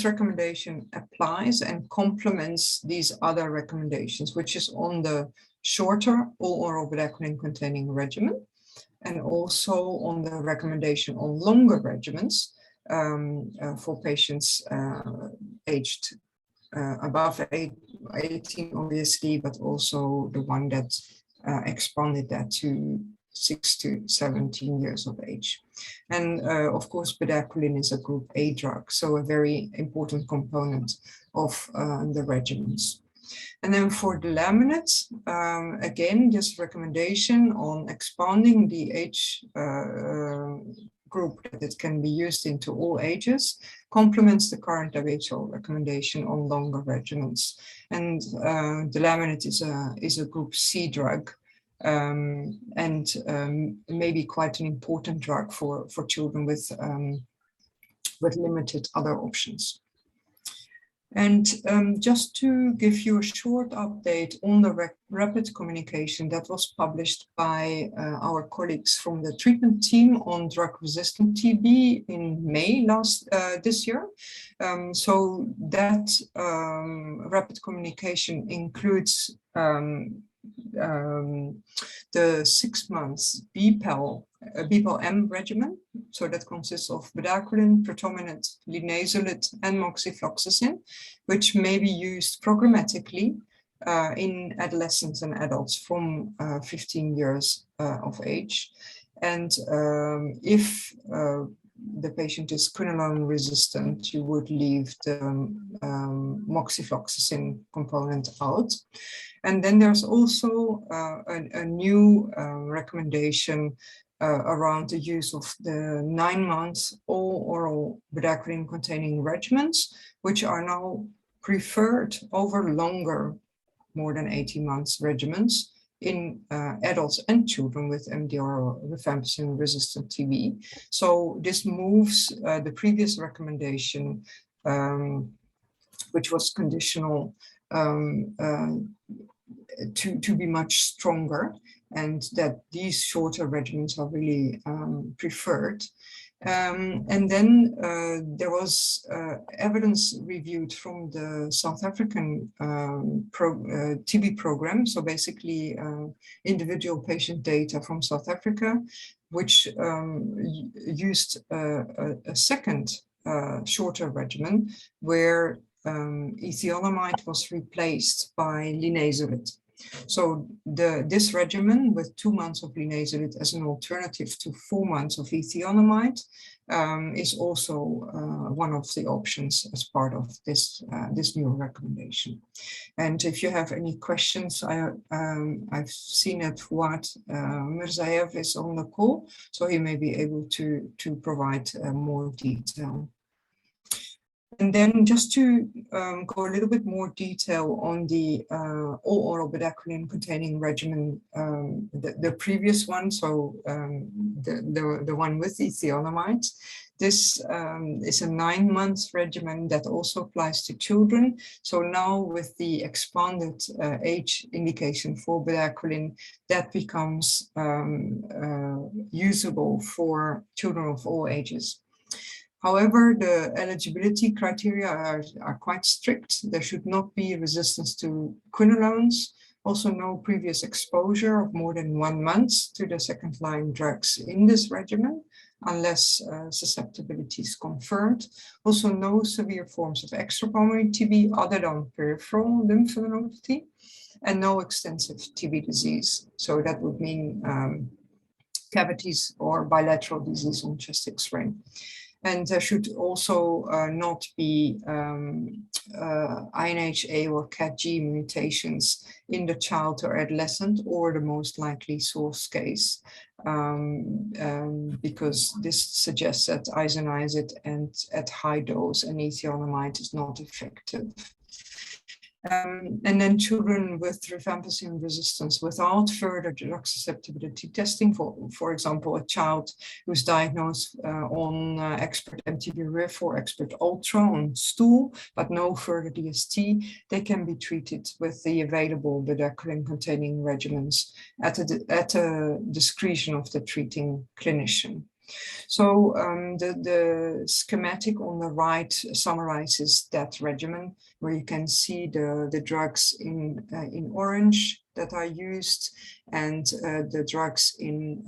recommendation applies and complements these other recommendations, which is on the shorter all-oral bedaquiline-containing regimen, and also on the recommendation on longer regimens for patients aged above 18, obviously, but also the one that expanded that to 6 to 17 years of age. And of course, bedaquiline is a group A drug, so a very important component of the regimens. And then for the laminate, again, this recommendation on expanding the age group that it can be used into all ages complements the current WHO recommendation on longer regimens. And the laminate is a group C drug, and maybe quite an important drug for children with limited other options. And just to give you a short update on the rapid communication that was published by our colleagues from the treatment team on drug-resistant TB in May this year. So that rapid communication includes the 6 months BPAL-M regimen. So that consists of bedaquiline, pretominate, linezolid, and moxifloxacin, which may be used programmatically in adolescents and adults from 15 years of age. And if the patient is quinolone resistant, you would leave the moxifloxacin component out. And then there's also a new recommendation around the use of the 9 months all oral bedaquiline containing regimens, which are now preferred over longer, more than 18 months regimens in adults and children with MDR or rifampicin resistant TB. So this moves the previous recommendation, which was conditional, to be much stronger, and that these shorter regimens are really preferred. And then there was evidence reviewed from the South African TB program, so basically individual patient data from South Africa, which used a second shorter regimen where ethiolamide was replaced by linezolid. So this regimen with 2 months of linezolid as an alternative to 4 months of ethiolamide is also one of the options as part of this new recommendation. And if you have any questions, I've seen that Fuad Mirzaev is on the call, so he may be able to provide more detail. And then just to go a little bit more detail on the all oral bedaquiline containing regimen, the previous one, so the one with ethiolamide. This is a 9-month regimen that also applies to children. So now with the expanded age indication for bedaquiline, that becomes usable for children of all ages. However, the eligibility criteria are quite strict. There should not be resistance to quinolones, also no previous exposure of more than 1 month to the second-line drugs in this regimen, unless susceptibility is confirmed. Also no severe forms of extrapulmonary TB other than peripheral lymphadenopathy, and no extensive TB disease. So that would mean cavities or bilateral disease on chest X-ray. And there should also not be INHA or CAT-G mutations in the child or adolescent, or the most likely source case, because this suggests that isoniazid and at high dose and ethiolamide is not effective. And then children with rifampicin resistance without further drug susceptibility testing, for example, a child who's diagnosed on expert MTB-RIF or expert ultra on stool, but no further DST, they can be treated with the available bedaquiline containing regimens at the discretion of the treating clinician. So the schematic on the right summarizes that regimen, where you can see the drugs in orange that are used, and the drugs in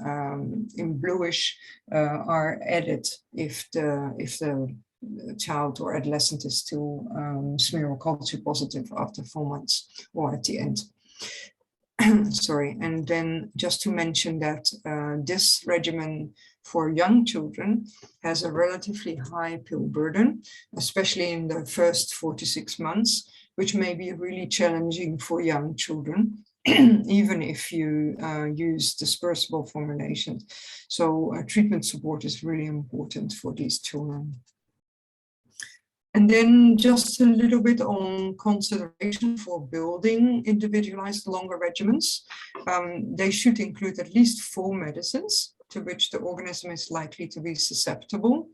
bluish are added if the child or adolescent is still smear culture positive after 4 months or at the end. Sorry, and then just to mention that this regimen for young children has a relatively high pill burden, especially in the first 4 to 6 months, which may be really challenging for young children, even if you use dispersible formulations. So treatment support is really important for these children. And then just a little bit on consideration for building individualized longer regimens. They should include at least 4 medicines to which the organism is likely to be susceptible.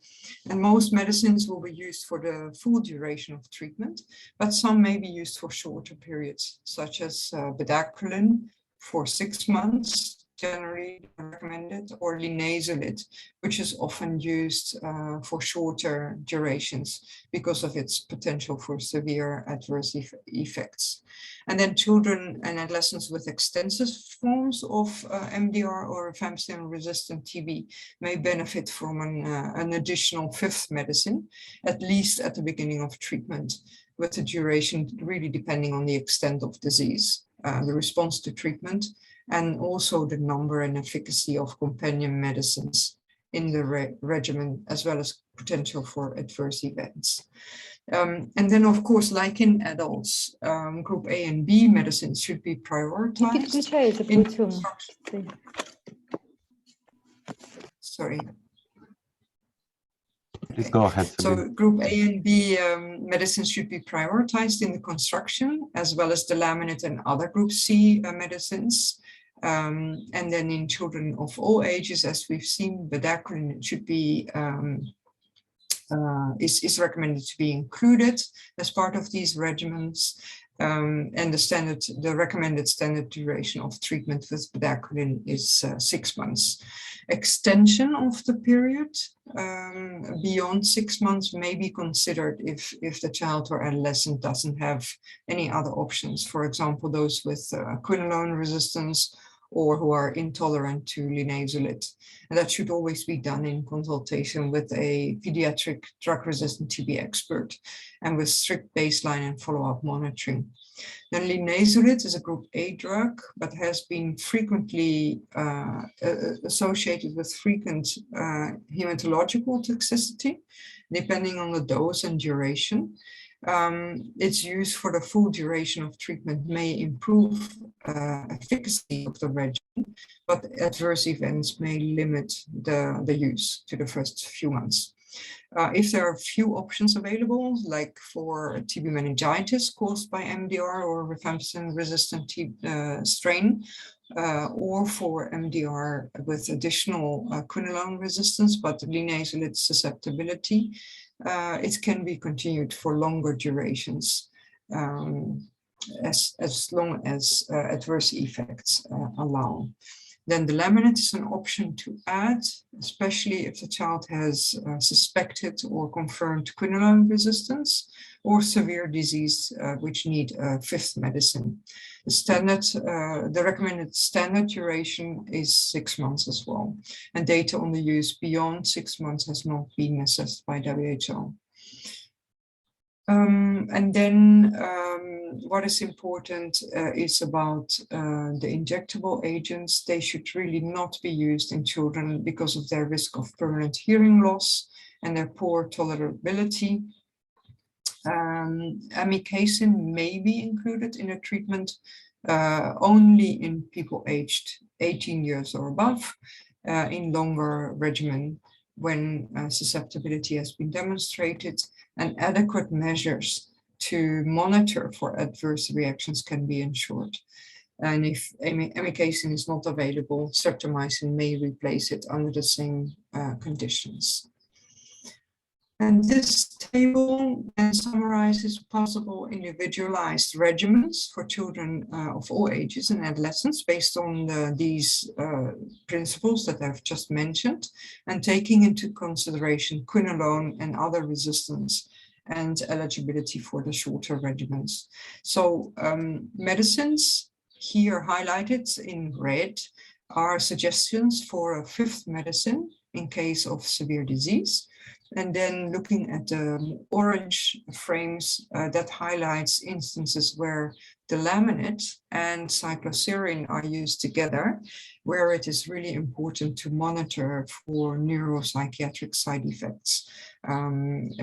And most medicines will be used for the full duration of treatment, but some may be used for shorter periods, such as bedaquiline for 6 months, generally recommended, or linezolid, which is often used for shorter durations because of its potential for severe adverse effects. And then children and adolescents with extensive forms of MDR or rifampicin-resistant TB may benefit from an additional fifth medicine, at least at the beginning of treatment, with the duration really depending on the extent of disease, the response to treatment, and also the number and efficacy of companion medicines in the regimen, as well as potential for adverse events. And then, of course, like in adults, group A and B medicines should be prioritized. Sorry. Please go ahead, Sabine. So group A and B medicines should be prioritized in the construction, as well as the laminate and other group C medicines. And then in children of all ages, as we've seen, bedaquiline should be is recommended to be included as part of these regimens. And the recommended standard duration of treatment with bedaquiline is 6 months. Extension of the period beyond 6 months may be considered if the child or adolescent doesn't have any other options. For example, those with quinolone resistance or who are intolerant to linezolid. And that should always be done in consultation with a pediatric drug-resistant TB expert and with strict baseline and follow-up monitoring. Then linezolid is a group A drug, but has been frequently associated with frequent hematological toxicity, depending on the dose and duration. Its use for the full duration of treatment may improve efficacy of the regimen, but adverse events may limit the use to the first few months. If there are few options available, like for TB meningitis caused by MDR or rifampicin-resistant strain, or for MDR with additional quinolone resistance, but linezolid susceptibility, it can be continued for longer durations, as long as adverse effects allow. Then the laminate is an option to add, especially if the child has suspected or confirmed quinolone resistance or severe disease which need a fifth medicine. The recommended standard duration is 6 months as well, and data on the use beyond 6 months has not been assessed by WHO. And then what is important is about the injectable agents. They should really not be used in children because of their risk of permanent hearing loss and their poor tolerability. Amikacin may be included in a treatment only in people aged 18 years or above in longer regimen when susceptibility has been demonstrated, and adequate measures to monitor for adverse reactions can be ensured. And if amikacin is not available, streptomycin may replace it under the same conditions. And this table then summarizes possible individualized regimens for children of all ages and adolescents based on these principles that I've just mentioned, and taking into consideration quinolone and other resistance and eligibility for the shorter regimens. So medicines here highlighted in red are suggestions for a fifth medicine in case of severe disease. And then looking at the orange frames, that highlights instances where the laminate and cycloserine are used together, where it is really important to monitor for neuropsychiatric side effects,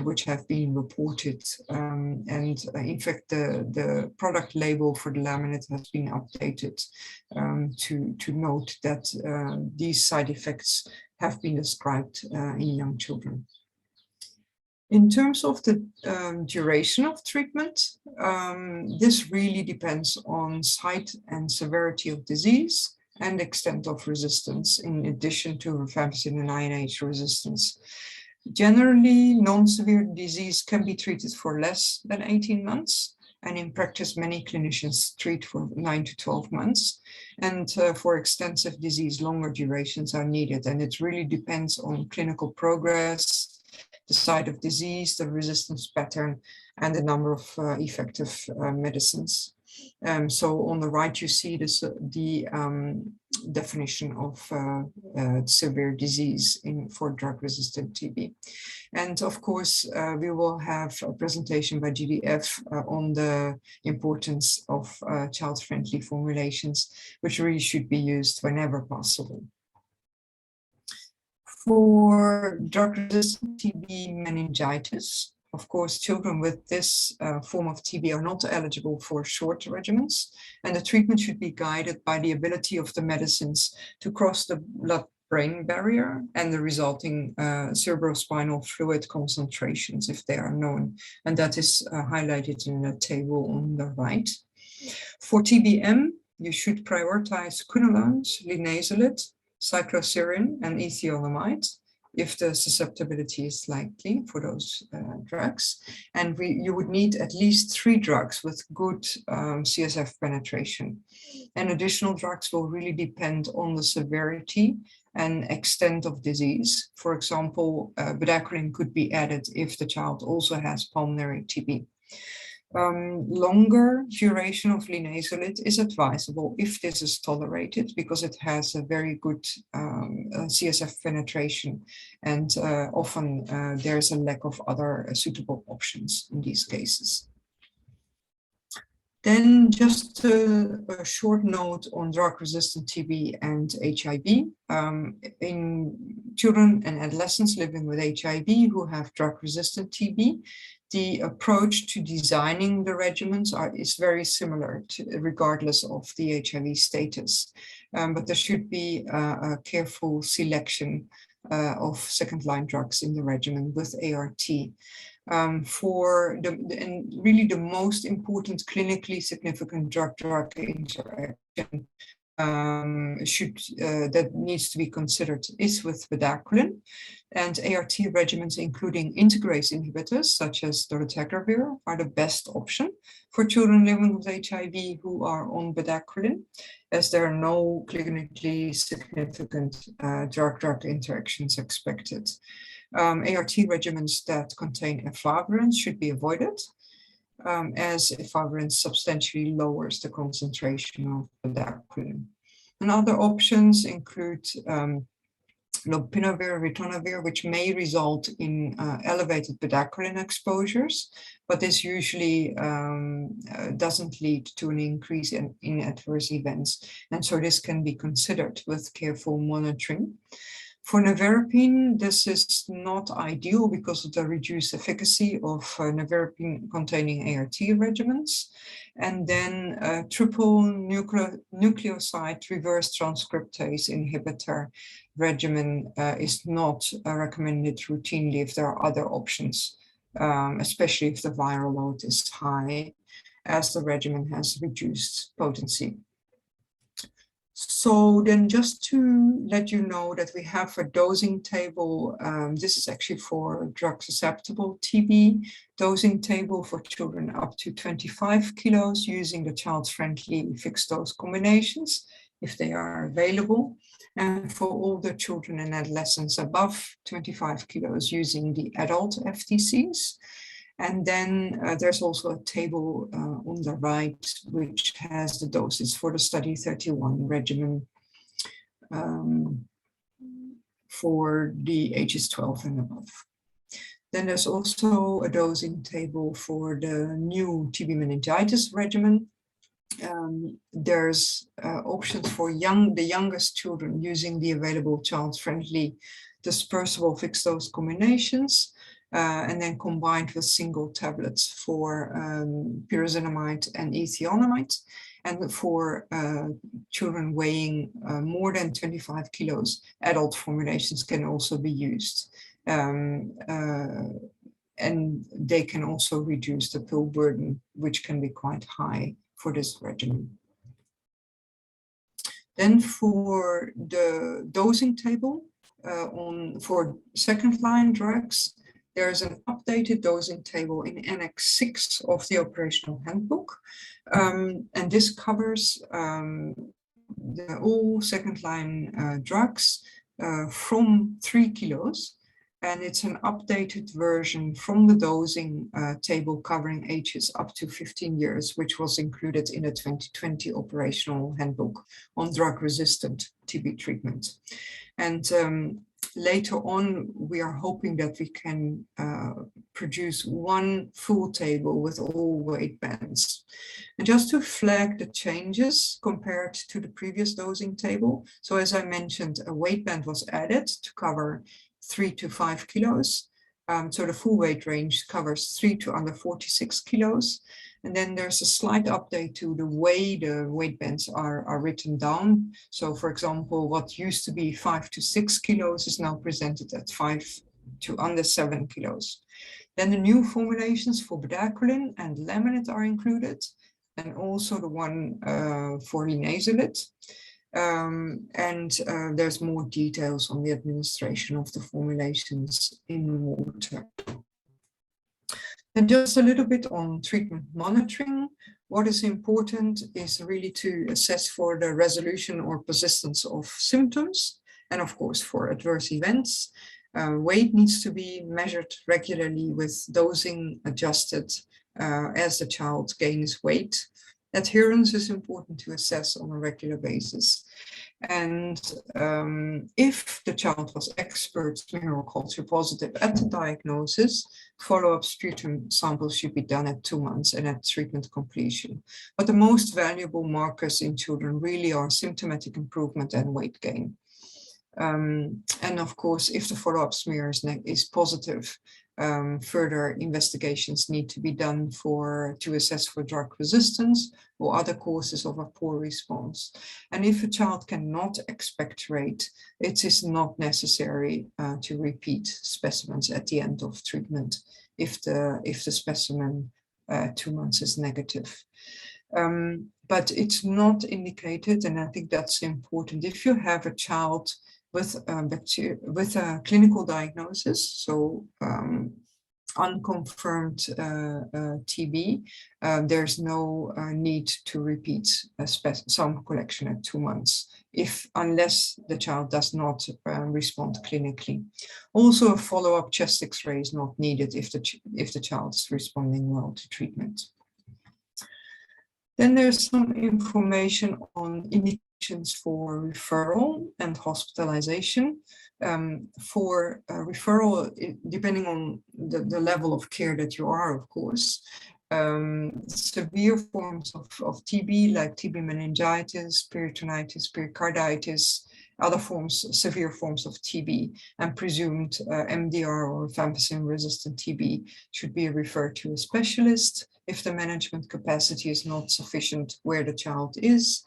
which have been reported. And in fact, the product label for the laminate has been updated to note that these side effects have been described in young children. In terms of the duration of treatment, this really depends on site and severity of disease and extent of resistance, in addition to rifampicin and INH resistance. Generally, non-severe disease can be treated for less than 18 months. And in practice, many clinicians treat for 9 to 12 months. And for extensive disease, longer durations are needed. And it really depends on clinical progress, the site of disease, the resistance pattern, and the number of effective medicines. So on the right, you see this, the definition of severe disease for drug-resistant TB. And of course, we will have a presentation by GDF on the importance of child-friendly formulations, which really should be used whenever possible. For drug-resistant TB meningitis, of course, children with this form of TB are not eligible for short regimens, and the treatment should be guided by the ability of the medicines to cross the blood-brain barrier and the resulting cerebrospinal fluid concentrations, if they are known, and that is highlighted in the table on the right. For TBM, you should prioritize quinolones, linezolid, cycloserine, and ethiolamide, if the susceptibility is likely for those drugs. And you would need at least 3 drugs with good CSF penetration. And additional drugs will really depend on the severity and extent of disease. For example, bedaquiline could be added if the child also has pulmonary TB. Longer duration of linezolid is advisable if this is tolerated, because it has a very good CSF penetration, and often there's a lack of other suitable options in these cases. Then just a short note on drug-resistant TB and HIV. In children and adolescents living with HIV who have drug-resistant TB, the approach to designing the regimens is very similar, regardless of the HIV status. But there should be a careful selection of second-line drugs in the regimen with ART. And really the most important clinically significant drug-drug interaction that needs to be considered is with bedaquiline, and ART regimens including integrase inhibitors such as dolutegravir are the best option for children living with HIV who are on bedaquiline, as there are no clinically significant drug-drug interactions expected. ART regimens that contain efavirenz should be avoided, as efavirenz substantially lowers the concentration of bedaquiline. And other options include lopinavir, ritonavir, which may result in elevated bedaquiline exposures, but this usually doesn't lead to an increase in adverse events. And so this can be considered with careful monitoring. For nevirapine, this is not ideal because of the reduced efficacy of nevirapine containing ART regimens. And then triple nucleoside reverse transcriptase inhibitor regimen is not recommended routinely if there are other options, especially if the viral load is high, as the regimen has reduced potency. So then just to let you know that we have a dosing table. This is actually for drug-susceptible TB, dosing table for children up to 25 kilos using the child-friendly fixed dose combinations, if they are available. And for older children and adolescents above 25 kilos using the adult FTCs. And then there's also a table on the right, which has the doses for the study 31 regimen for the ages 12 and above. Then there's also a dosing table for the new TB meningitis regimen. There's options for the youngest children using the available child-friendly dispersible fixed dose combinations. And then combined with single tablets for pyrazinamide and ethionamide. And for children weighing more than 25 kilos, adult formulations can also be used. And they can also reduce the pill burden, which can be quite high for this regimen. Then for the dosing table for second-line drugs, there's an updated dosing table in Annex 6 of the operational handbook. And this covers all second-line drugs from 3 kilos. And it's an updated version from the dosing table covering ages up to 15 years, which was included in the 2020 operational handbook on drug-resistant TB treatment. And later on, we are hoping that we can produce one full table with all weight bands. And just to flag the changes compared to the previous dosing table. So as I mentioned, a weight band was added to cover 3 to 5 kilos. So the full weight range covers 3 to under 46 kilos. And then there's a slight update to the way the weight bands are written down. So for example, what used to be 5 to 6 kilos is now presented at 5 to under 7 kilos. Then the new formulations for bedaquiline and laminate are included, and also the one for linezolid. There's more details on the administration of the formulations in water. And just a little bit on treatment monitoring. What is important is really to assess for the resolution or persistence of symptoms, and of course for adverse events. Weight needs to be measured regularly with dosing adjusted as the child gains weight. Adherence is important to assess on a regular basis. And if the child was expert smear or culture positive at the diagnosis, follow-up sputum samples should be done at 2 months and at treatment completion. But the most valuable markers in children really are symptomatic improvement and weight gain. And of course, if the follow-up smear is positive, further investigations need to be done to assess for drug resistance or other causes of a poor response. And if a child cannot expectorate, it is not necessary to repeat specimens at the end of treatment if the specimen 2 months is negative. But it's not indicated, and I think that's important, if you have a child with a clinical diagnosis, so unconfirmed TB, there's no need to repeat a sample collection at 2 months, unless the child does not respond clinically. Also, a follow-up chest X-ray is not needed if the child is responding well to treatment. Then there's some information on indications for referral and hospitalization. For referral, depending on the level of care that you are, of course, severe forms of TB, like TB meningitis, peritonitis, pericarditis, other severe forms of TB, and presumed MDR or rifampicin resistant TB should be referred to a specialist if the management capacity is not sufficient where the child is.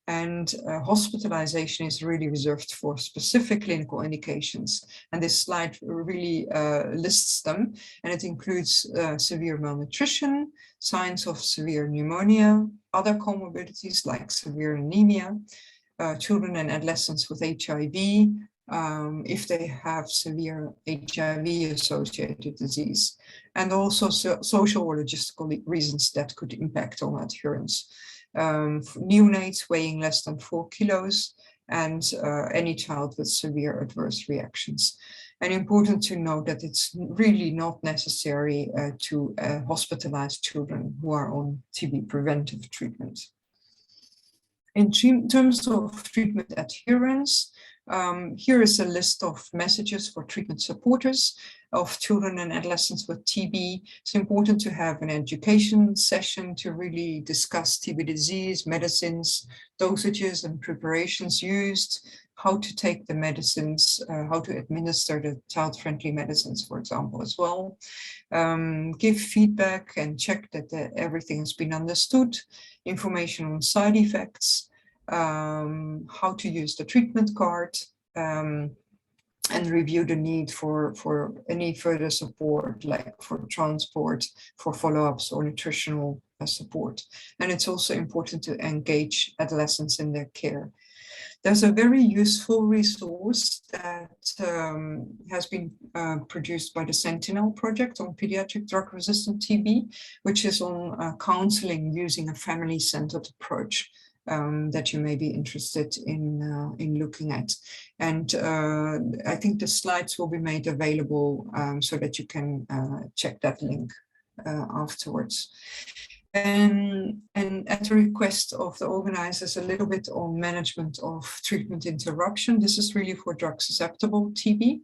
And hospitalization is really reserved for specific clinical indications. And this slide really lists them, and it includes severe malnutrition, signs of severe pneumonia, other comorbidities like severe anemia, children and adolescents with HIV, if they have severe HIV-associated disease, and also social or logistical reasons that could impact on adherence. Neonates weighing less than 4 kilos, and any child with severe adverse reactions. And important to note that it's really not necessary to hospitalize children who are on TB preventive treatment. In terms of treatment adherence, here is a list of messages for treatment supporters of children and adolescents with TB. It's important to have an education session to really discuss TB disease, medicines, dosages and preparations used, how to take the medicines, how to administer the child-friendly medicines, for example, as well. Give feedback and check that everything has been understood, information on side effects, how to use the treatment card, and review the need for any further support, like for transport, for follow-ups or nutritional support. And it's also important to engage adolescents in their care. There's a very useful resource that has been produced by the Sentinel project on pediatric drug-resistant TB, which is on counseling using a family-centered approach. That you may be interested in looking at. And I think the slides will be made available so that you can check that link afterwards. And at the request of the organizers, a little bit on management of treatment interruption. This is really for drug-susceptible TB.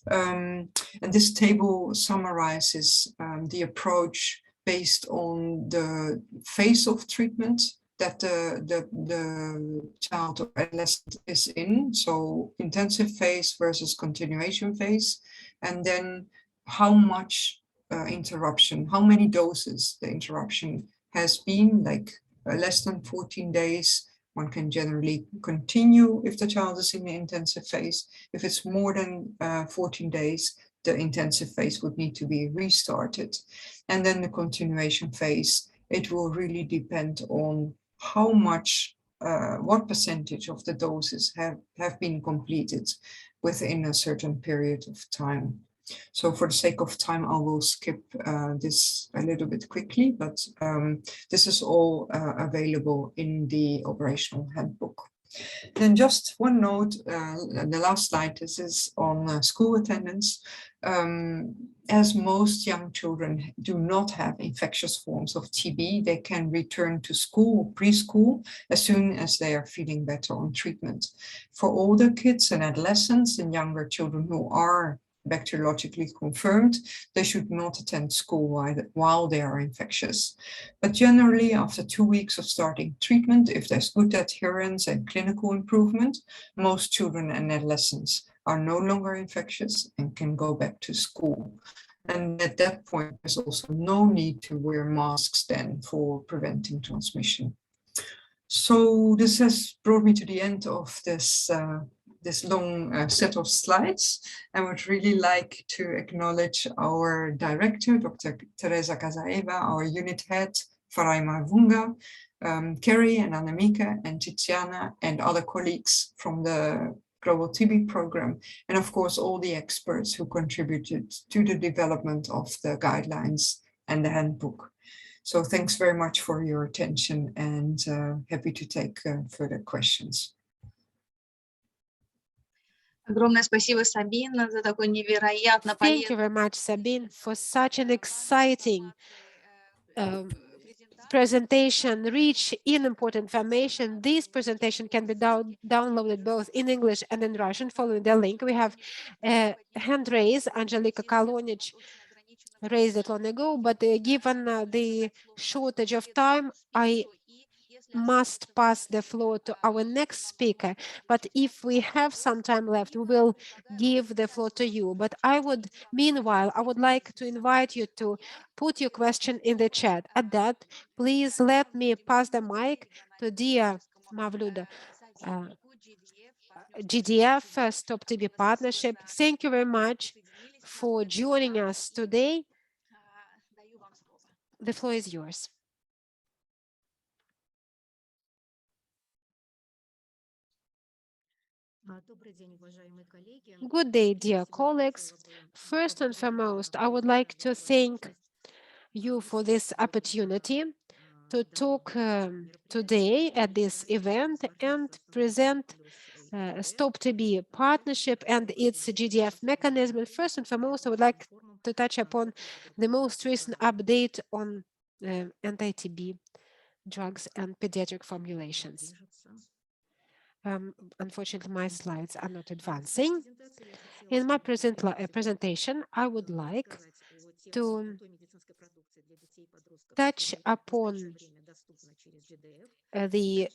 And this table summarizes the approach based on the phase of treatment that the child or adolescent is in, so intensive phase versus continuation phase, and then how much interruption, how many doses the interruption has been, like less than 14 days. One can generally continue if the child is in the intensive phase. If it's more than 14 days, the intensive phase would need to be restarted. And then the continuation phase, it will really depend on how much, what percentage of the doses have been completed within a certain period of time. So for the sake of time, I will skip this a little bit quickly, but this is all available in the operational handbook. Then just one note, the last slide, this is on school attendance. As most young children do not have infectious forms of TB, they can return to school or preschool as soon as they are feeling better on treatment. For older kids and adolescents and younger children who are bacteriologically confirmed, they should not attend school while they are infectious. But generally, after 2 weeks of starting treatment, if there's good adherence and clinical improvement, most children and adolescents are no longer infectious and can go back to school. And at that point, there's also no need to wear masks then for preventing transmission. So this has brought me to the end of this this long set of slides. I would really like to acknowledge our director, Dr. Teresa Kazaeva, our unit head, Farai Marvunga, Kerry and Annemieke and Tiziana and other colleagues from the Global TB program, and of course all the experts who contributed to the development of the guidelines and the handbook. So thanks very much for your attention, and happy to take further questions. Огромное спасибо, Сабина, за такой невероятно Thank you very much, Sabine, for such an exciting presentation, rich in important information. This presentation can be downloaded both in English and in Russian. Following the link, we have a hand raise. Angelika Kalonich raised it long ago, but given the shortage of time, I must pass the floor to our next speaker. But if we have some time left, we will give the floor to you. But meanwhile, I would like to invite you to put your question in the chat. At that, please let me pass the mic to dear Mavlyuda GDF, Stop TB Partnership. Thank you very much for joining us today. The floor is yours. Good day, dear colleagues. First and foremost, I would like to thank you for this opportunity to talk today at this event and present Stop TB partnership and its GDF mechanism. And first and foremost, I would like to touch upon the most recent update on anti-TB drugs and pediatric formulations. Unfortunately, my slides are not advancing. In my presentation, I would like to touch upon the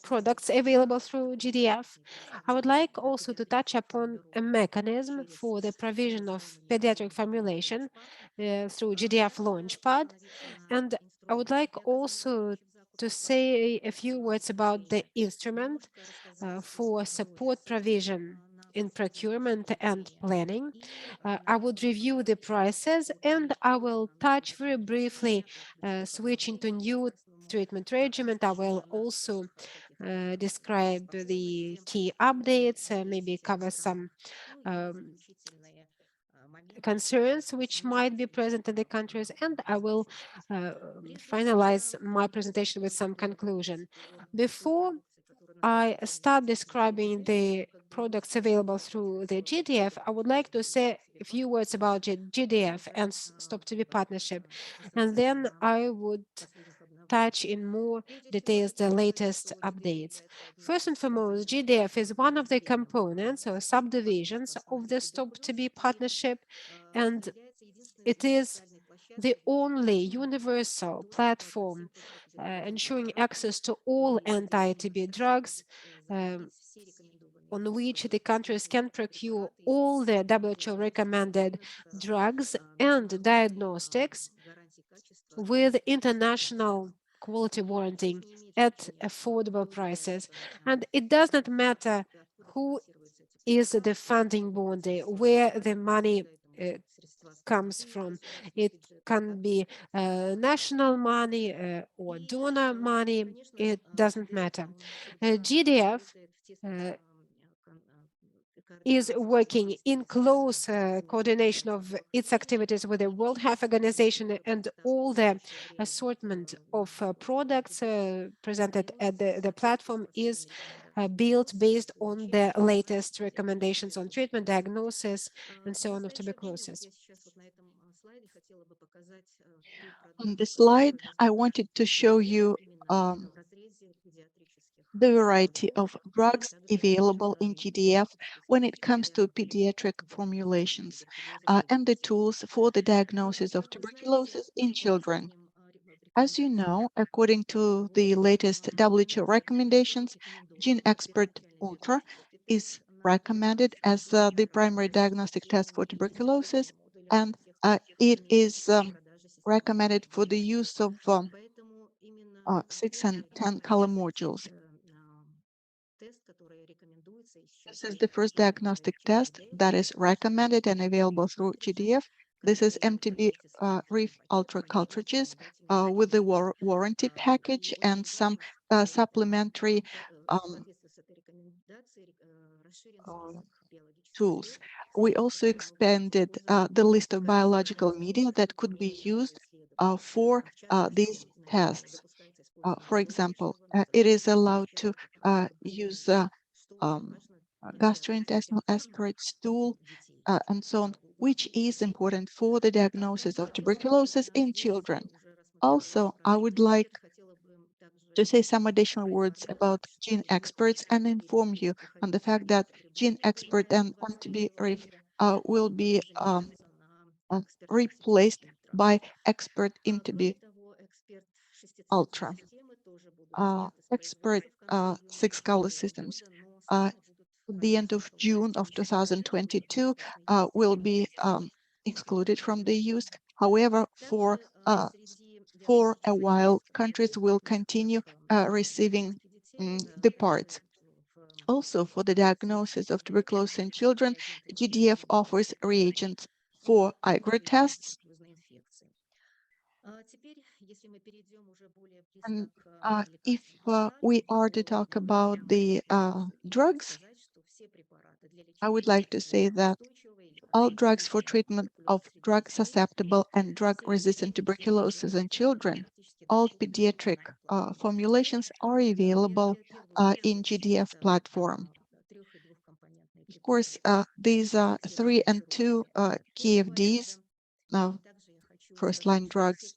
products available through GDF. I would like also to touch upon a mechanism for the provision of pediatric formulation through GDF Launchpad. And I would like also to say a few words about the instrument for support provision in procurement and planning. I would review the prices, and I will touch very briefly switching to new treatment regimen. I will also describe the key updates, maybe cover some concerns which might be present in the countries, and I will finalize my presentation with some conclusion. Before I start describing the products available through the GDF, I would like to say a few words about GDF and Stop TB partnership, and then I would touch in more details the latest updates. First and foremost, GDF is one of the components or subdivisions of the Stop TB partnership, and it is the only universal platform ensuring access to all anti-TB drugs on which the countries can procure all the WHO recommended drugs and diagnostics with international quality warranting at affordable prices. And it does not matter who is the funding body, where the money comes from. It can be national money or donor money. It doesn't matter. GDF is working in close coordination of its activities with the World Health Organization, and all the assortment of products presented at the platform is built based on the latest recommendations on treatment, diagnosis, and so on of tuberculosis. On this slide, I wanted to show you the variety of drugs available in GDF when it comes to pediatric formulations and the tools for the diagnosis of tuberculosis in children. As you know, according to the latest WHO recommendations, GeneXpert Ultra is recommended as the primary diagnostic test for tuberculosis, and it is recommended for the use of 6 and 10 color modules. This is the first diagnostic test that is recommended and available through GDF. This is mTB Reef Ultra cartridges with the warranty package and some supplementary tools. We also expanded the list of biological media that could be used for these tests. For example, it is allowed to use gastrointestinal aspirate stool and so on, which is important for the diagnosis of tuberculosis in children. Also, I would like to say some additional words about GeneXperts and inform you on the fact that GeneXpert and antiTB will be replaced by Expert ImTB Ultra. Expert 6 color systems at the end of June of 2022 will be excluded from the use. However, for a while, countries will continue receiving the parts. Also, for the diagnosis of tuberculosis in children, GDF offers reagents for IgG tests. And if we are to talk about the drugs, I would like to say that all drugs for treatment of drug-susceptible and drug-resistant tuberculosis in children, all pediatric formulations are available in GDF platform. Of course, these are 3 and 2 KFDs, first-line drugs.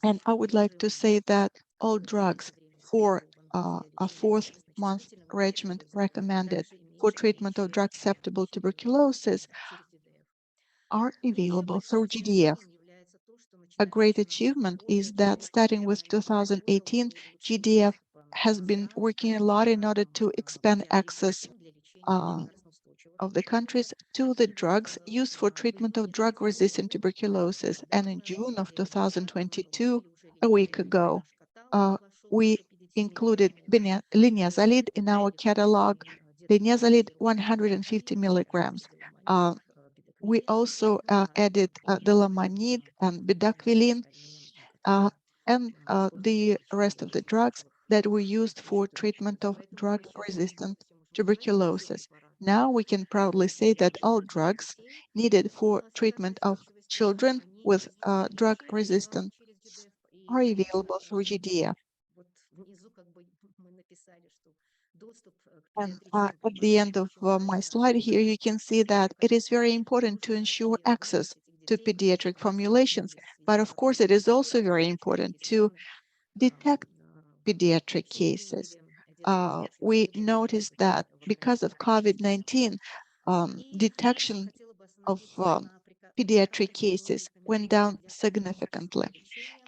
And I would like to say that all drugs for a 4th-month regimen recommended for treatment of drug-susceptible tuberculosis are available through GDF. A great achievement is that starting with 2018, GDF has been working a lot in order to expand access of the countries to the drugs used for treatment of drug-resistant tuberculosis. And in June of 2022, a week ago, we included linezolid in our catalog, linezolid 150 milligrams. We also added delamanid and bedaquiline and the rest of the drugs that were used for treatment of drug-resistant tuberculosis. Now we can proudly say that all drugs needed for treatment of children with drug resistance are available through GDF. And at the end of my slide here, you can see that it is very important to ensure access to pediatric formulations. But of course, it is also very important to detect pediatric cases. We noticed that because of COVID-19, detection of pediatric cases went down significantly.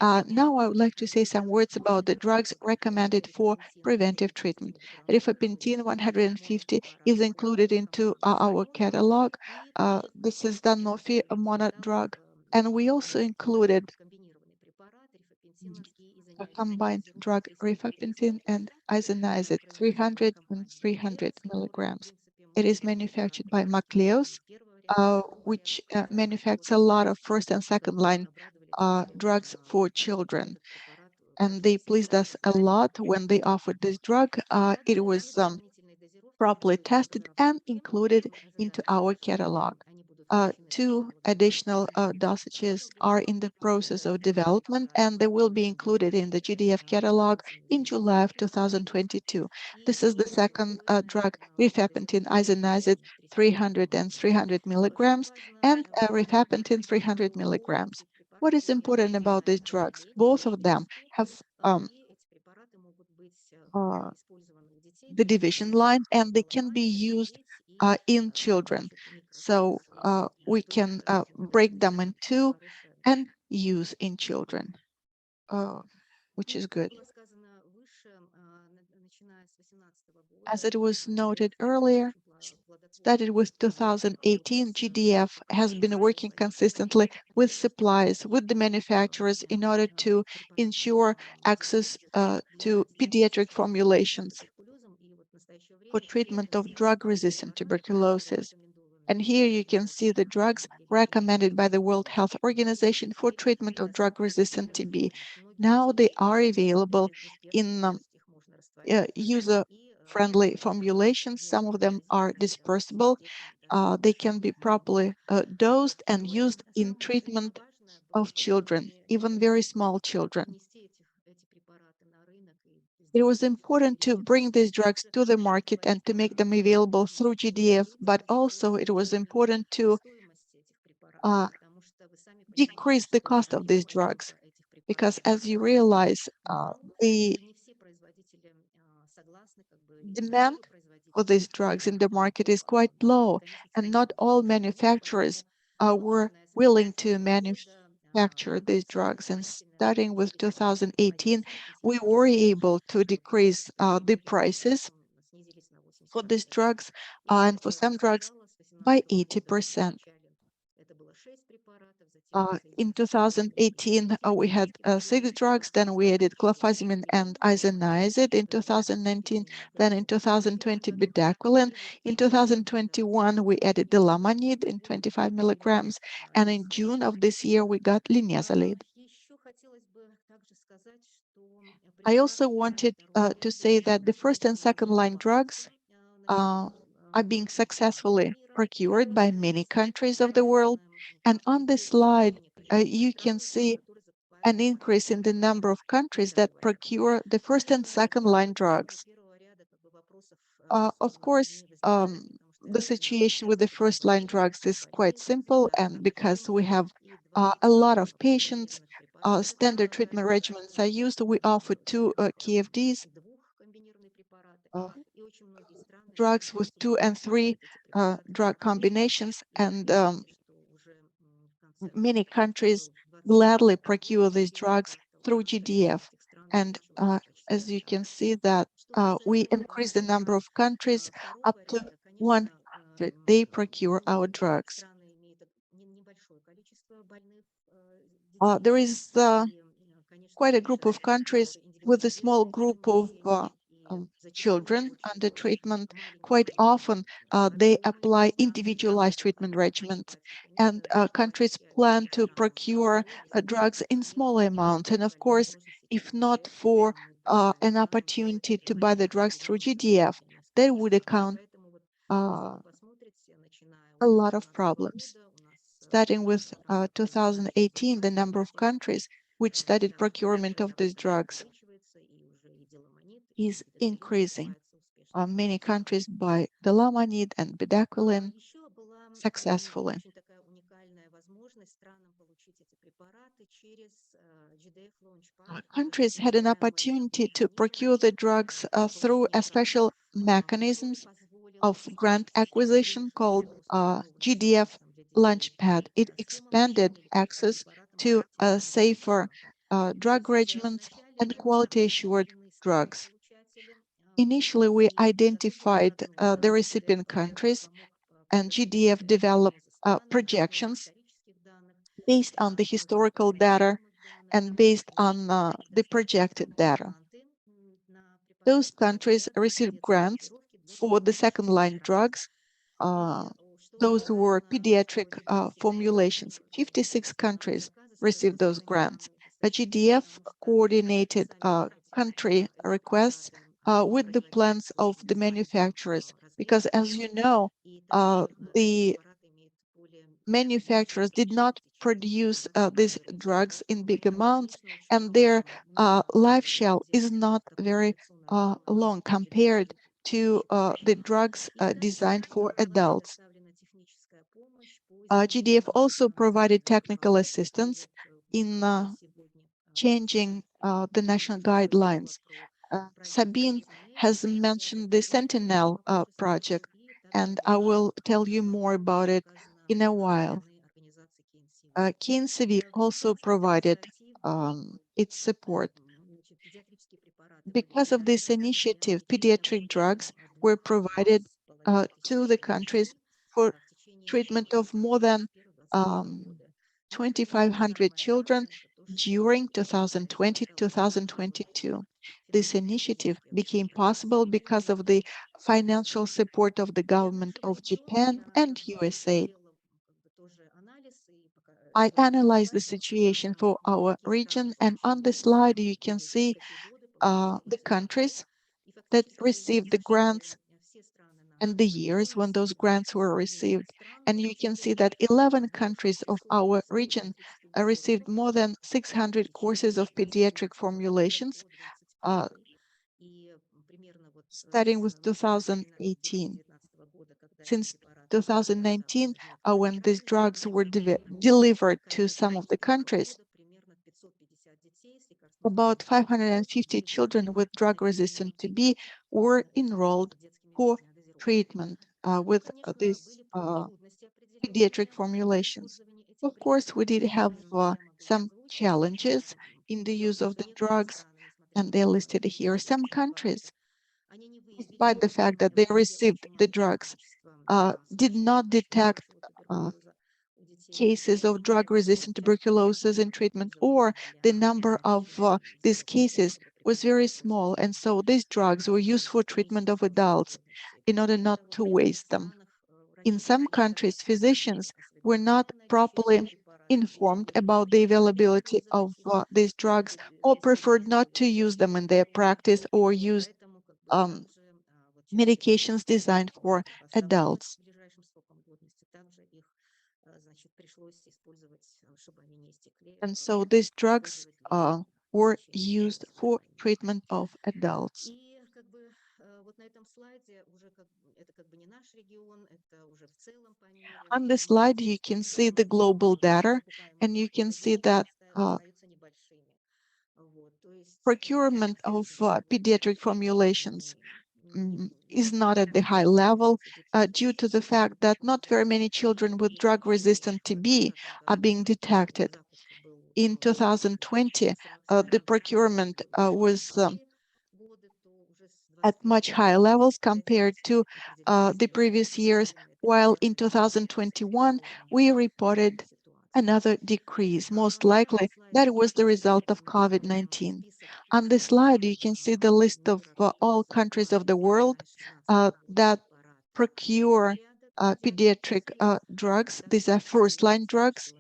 Now I would like to say some words about the drugs recommended for preventive treatment. Rifampicin 150 is included into our catalog. This is the Sanofi monodrug, and we also included a combined drug rifampicin and isoniazid 300 and 300 milligrams. It is manufactured by Mavlyuda, which manufactures a lot of first and second line drugs for children. And they pleased us a lot when they offered this drug. It was properly tested and included into our catalog. Two additional dosages are in the process of development, and they will be included in the GDF catalog in July of 2022. This is the second drug, rifampicin isoniazid 300 and 300 milligrams, and rifampicin 300 milligrams. What is important about these drugs? Both of them have the division line, and they can be used in children. So we can break them in two and use in children, which is good. As it was noted earlier, started with 2018, GDF has been working consistently with suppliers, with the manufacturers in order to ensure access to pediatric formulations for treatment of drug-resistant tuberculosis. And here you can see the drugs recommended by the World Health Organization for treatment of drug-resistant TB. Now they are available in user-friendly formulations. Some of them are dispersible. They can be properly dosed and used in treatment of children, even very small children. It was important to bring these drugs to the market and to make them available through GDF, but also it was important to decrease the cost of these drugs, because as you realize, the demand for these drugs in the market is quite low, and not all manufacturers were willing to manufacture these drugs. And starting with 2018, we were able to decrease the prices for these drugs and for some drugs by 80%. In 2018, we had 6 drugs, then we added clofazimine and isoniazid in 2019, then in 2020, bedaquiline. In 2021, we added delamanid in 25 milligrams, and in June of this year, we got linezolid. I also wanted to say that the first and second line drugs are being successfully procured by many countries of the world. And on this slide, you can see an increase in the number of countries that procure the first and second line drugs. Of course, the situation with the first line drugs is quite simple, and because we have a lot of patients, standard treatment regimens are used. We offer 2 KFDs, drugs with 2 and 3 drug combinations, and many countries gladly procure these drugs through GDF. And as you can see that we increase the number of countries up to 100. They procure our drugs. There is quite a group of countries with a small group of children under treatment. Quite often, they apply individualized treatment regimens, and countries plan to procure drugs in small amounts. And of course, if not for an opportunity to buy the drugs through GDF, that would account a lot of problems. Starting with 2018, the number of countries which started procurement of these drugs is increasing. Many countries buy delamanid and bedaquiline successfully. Countries had an opportunity to procure the drugs through a special mechanisms of grant acquisition called GDF Launchpad. It expanded access to safer drug regimens and quality assured drugs. Initially, we identified the recipient countries, and GDF developed projections based on the historical data and based on the projected data. Those countries received grants for the second-line drugs. Those were pediatric formulations. 56 countries received those grants. The GDF coordinated country requests with the plans of the manufacturers, because as you know, the manufacturers did not produce these drugs in big amounts, and their life shelf is not very long compared to the drugs designed for adults. GDF also provided technical assistance in changing the national guidelines. Sabine has mentioned the Sentinel project, and I will tell you more about it in a while. KNCV also provided its support. Because of this initiative, pediatric drugs were provided to the countries for treatment of more than 2,500 children during 2020-2022. This initiative became possible because of the financial support of the government of Japan and USA. I analyzed the situation for our region, and on the slide you can see the countries that received the grants and the years when those grants were received. And you can see that 11 countries of our region received more than 600 courses of pediatric formulations, starting with 2018. Since 2019, when these drugs were delivered to some of the countries, about 550 children with drug-resistant TB were enrolled for treatment with these pediatric formulations. Of course, we did have some challenges in the use of the drugs, and they're listed here. Some countries, despite the fact that they received the drugs, did not detect cases of drug-resistant tuberculosis in treatment, or the number of these cases was very small, and so these drugs were used for treatment of adults in order not to waste them. In some countries, physicians were not properly informed about the availability of these drugs, or preferred not to use them in their practice, or used medications designed for adults. And so these drugs were used for treatment of adults. On the slide, you can see the global data, and you can see that procurement of pediatric formulations is not at the high level due to the fact that not very many children with drug-resistant TB are being detected. In 2020, the procurement was at much higher levels compared to the previous years, while in 2021, we reported another decrease. Most likely, that was the result of COVID-19. On this slide, you can see the list of all countries of the world that procure pediatric drugs. These are first-line drugs.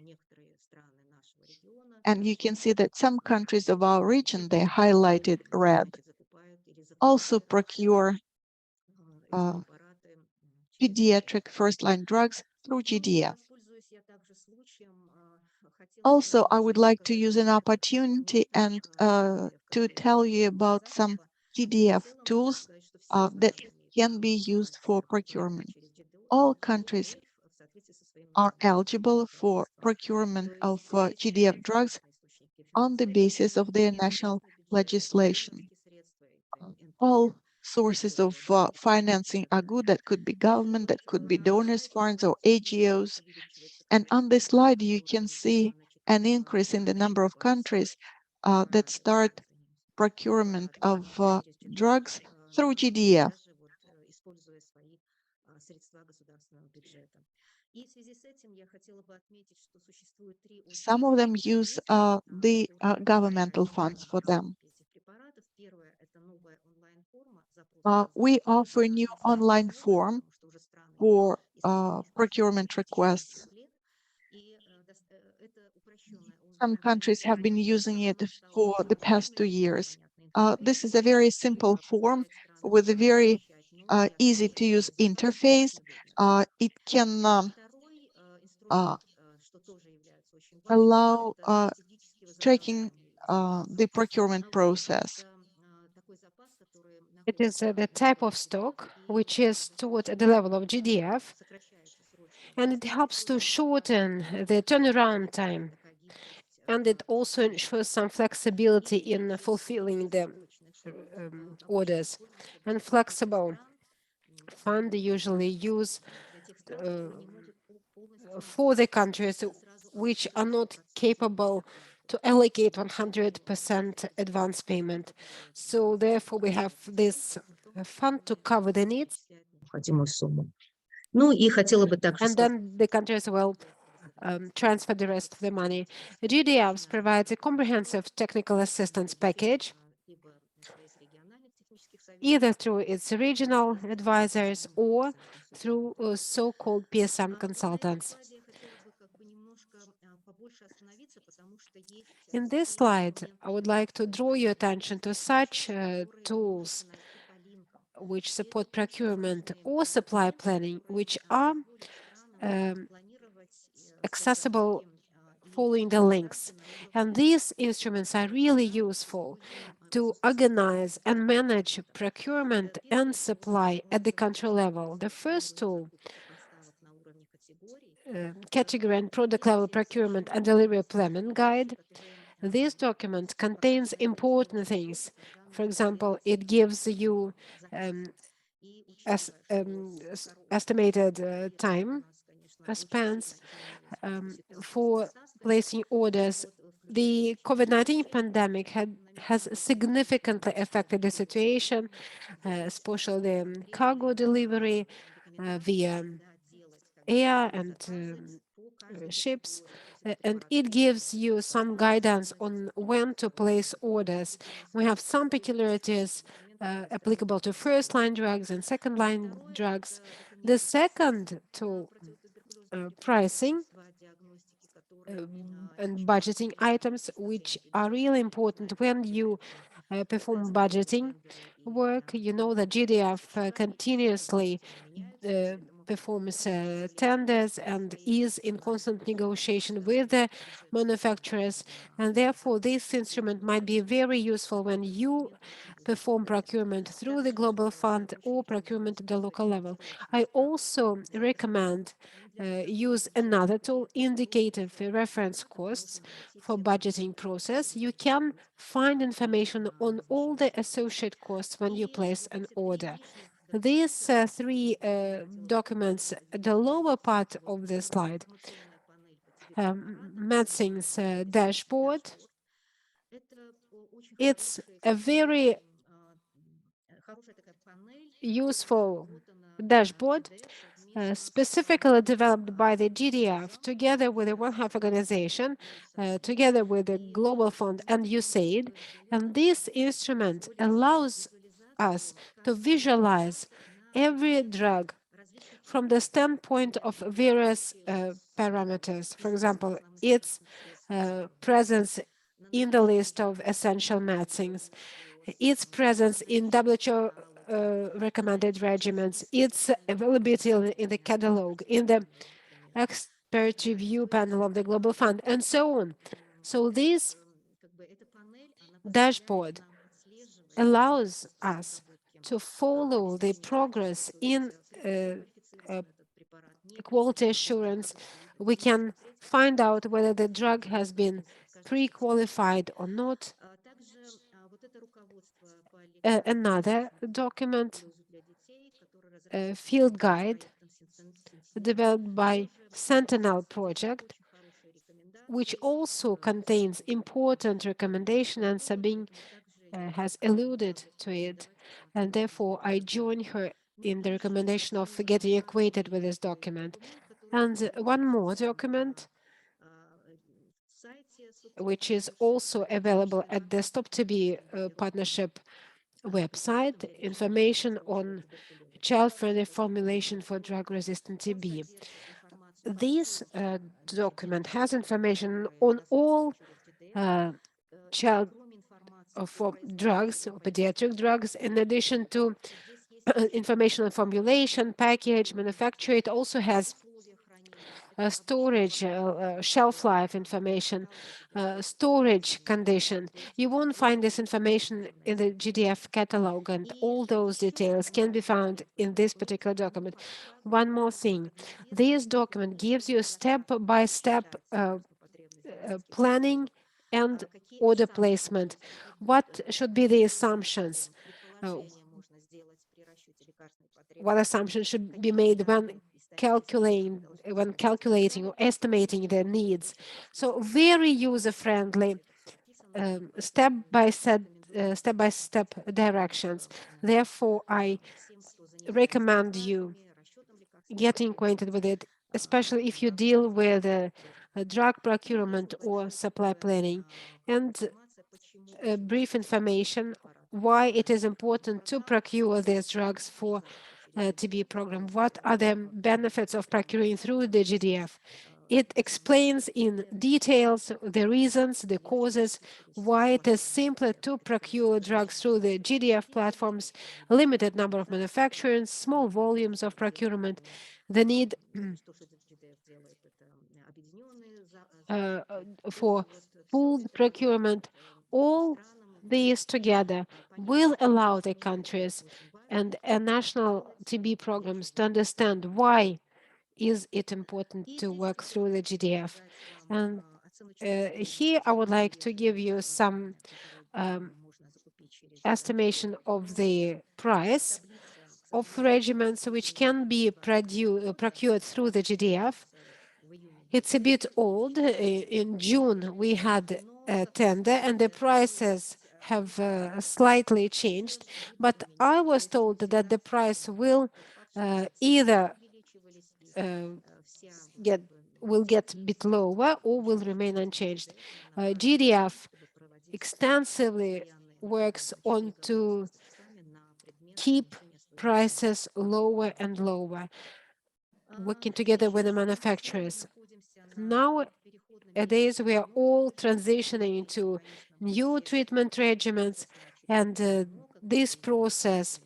And you can see that some countries of our region, they highlighted red, also procure pediatric first-line drugs through GDF. Also, I would like to use an opportunity and to tell you about some GDF tools that can be used for procurement. All countries are eligible for procurement of GDF drugs on the basis of their national legislation. All sources of financing are good. That could be government, that could be donors' funds or AGOs. And on this slide, you can see an increase in the number of countries that start procurement of drugs through GDF. Some of them use the governmental funds for them. We offer a new online form for procurement requests. Some countries have been using it for the past 2 years. This is a very simple form with a very easy to use interface. It can allow tracking the procurement process. It is the type of stock which is stored at the level of GDF, and it helps to shorten the turnaround time. And it also ensures some flexibility in fulfilling the orders. And flexible fund usually use for the countries which are not capable to allocate 100% advance payment. So therefore, we have this fund to cover the needs, and then the countries will transfer the rest of the money. The GDFs provides a comprehensive technical assistance package, either through its regional advisors or through so-called PSM consultants. In this slide, I would like to draw your attention to such tools which support procurement or supply planning, which are accessible following the links. And these instruments are really useful to organize and manage procurement and supply at the country level. The first tool, category and product level procurement and delivery planning guide. This document contains important things. For example, it gives you estimated time spans for placing orders. The COVID-19 pandemic has significantly affected the situation, especially the cargo delivery via air and ships, and it gives you some guidance on when to place orders. We have some peculiarities applicable to first-line drugs and second-line drugs. The second tool, pricing and budgeting items, which are really important when you perform budgeting work. You know that GDF continuously performs tenders and is in constant negotiation with the manufacturers, and therefore this instrument might be very useful when you perform procurement through the global fund or procurement at the local level. I also recommend use another tool, indicative reference costs, for budgeting process. You can find information on all the associated costs when you place an order. These three documents at the lower part of the slide, medicines dashboard, it's a very useful dashboard specifically developed by the GDF together with the World Health Organization, together with the Global Fund and USAID. And this instrument allows us to visualize every drug from the standpoint of various parameters. For example, its presence in the list of essential medicines, its presence in WHO recommended regimens, its availability in the catalog, in the expert review panel of the Global Fund, and so on. So this dashboard allows us to follow the progress in quality assurance. We can find out whether the drug has been pre-qualified or not. Another document, a field guide developed by Sentinel project, which also contains important recommendation, and Sabine has alluded to it, and therefore I join her in the recommendation of getting acquainted with this document. And one more document, which is also available at the Stop TB partnership website, information on child-friendly formulation for drug-resistant TB. This document has information on all child for drugs, pediatric drugs, in addition to information on formulation, package, manufacture. It also has storage, shelf life information, storage condition. You won't find this information in the GDF catalog, and all those details can be found in this particular document. One more thing, this document gives you step-by-step planning and order placement. What should be the assumptions? What assumptions should be made when calculating or estimating their needs? So very user-friendly, step-by-step directions. Therefore, I recommend you getting acquainted with it, especially if you deal with drug procurement or supply planning. And brief information why it is important to procure these drugs for TB program. What are the benefits of procuring through the GDF? It explains in details the reasons, the causes, why it is simpler to procure drugs through the GDF platforms, limited number of manufacturers, small volumes of procurement, the need for pooled procurement. All these together will allow the countries and national TB programs to understand why is it important to work through the GDF. And here I would like to give you some estimation of the price of regimens which can be procured through the GDF. It's a bit old. In June, we had a tender and the prices have slightly changed, but I was told that the price will either get a bit lower or will remain unchanged. GDF extensively works on to keep prices lower and lower, working together with the manufacturers. Nowadays, we are all transitioning into new treatment regimens, and this process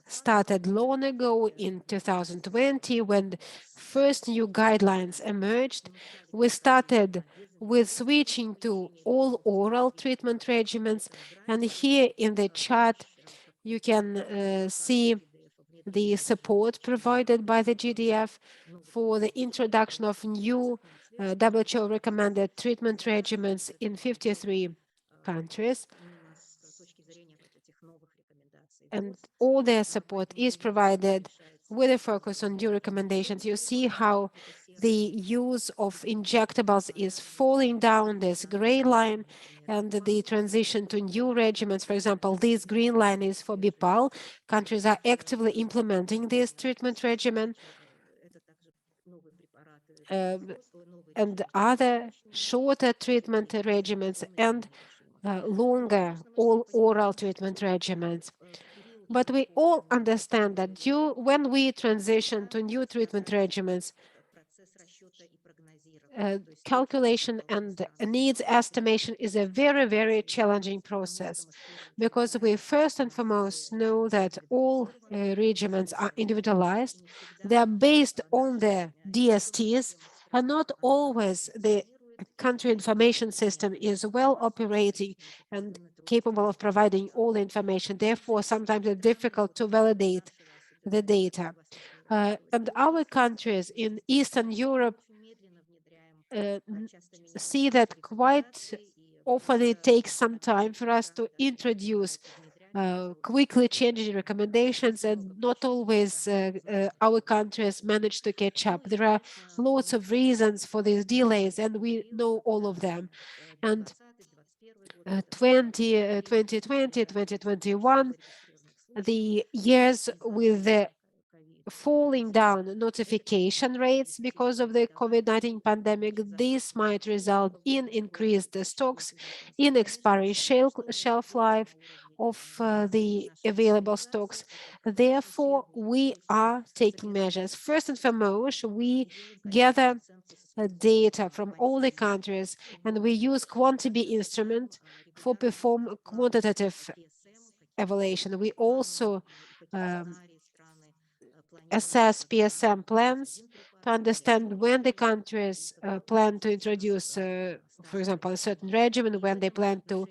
started long ago in 2020 when first new guidelines emerged. We started with switching to all oral treatment regimens, and here in the chart you can see the support provided by the GDF for the introduction of new WHO recommended treatment regimens in 53 countries. And all their support is provided with a focus on new recommendations. You see how the use of injectables is falling down this gray line, and the transition to new regimens. For example, this green line is for BIPAL. Countries are actively implementing this treatment regimen. And other shorter treatment regimens and longer all oral treatment regimens. But we all understand that when we transition to new treatment regimens, calculation and needs estimation is a very, very challenging process, because we first and foremost know that all regimens are individualized. They are based on the DSTs, and not always the country information system is well operating and capable of providing all the information. Therefore, sometimes it's difficult to validate the data. And our countries in Eastern Europe see that quite often it takes some time for us to introduce quickly changing recommendations, and not always our countries manage to catch up. There are lots of reasons for these delays, and we know all of them. And 2020, 2021, the years with the falling down notification rates because of the COVID-19 pandemic, this might result in increased stocks, in expiring shelf life of the available stocks. Therefore, we are taking measures. First and foremost, we gather data from all the countries, and we use QuantiB instrument for perform quantitative evaluation. We also assess PSM plans to understand when the countries plan to introduce, for example, a certain regimen, when they plan to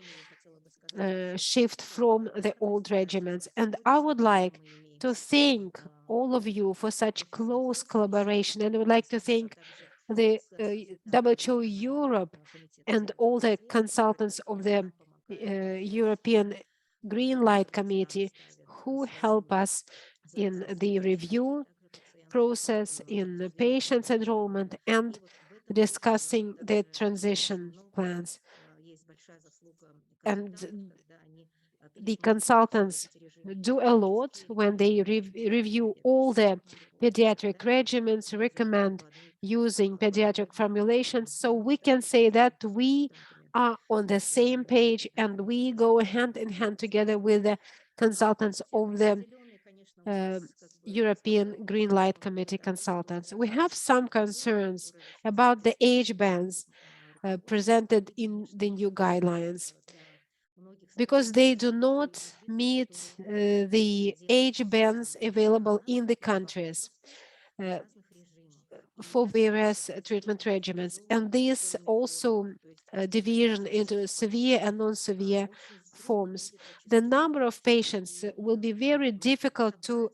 shift from the old regimens. And I would like to thank all of you for such close collaboration, and I would like to thank the WHO Europe and all the consultants of the European Green Light Committee who help us in the review process, in the patients enrollment, and discussing the transition plans. And the consultants do a lot when they review all the pediatric regimens, recommend using pediatric formulations. So we can say that we are on the same page, and we go hand in hand together with the consultants of the European Green Light Committee consultants. We have some concerns about the age bands presented in the new guidelines, because they do not meet the age bands available in the countries for various treatment regimens. And this also division into severe and non-severe forms. The number of patients will be very difficult to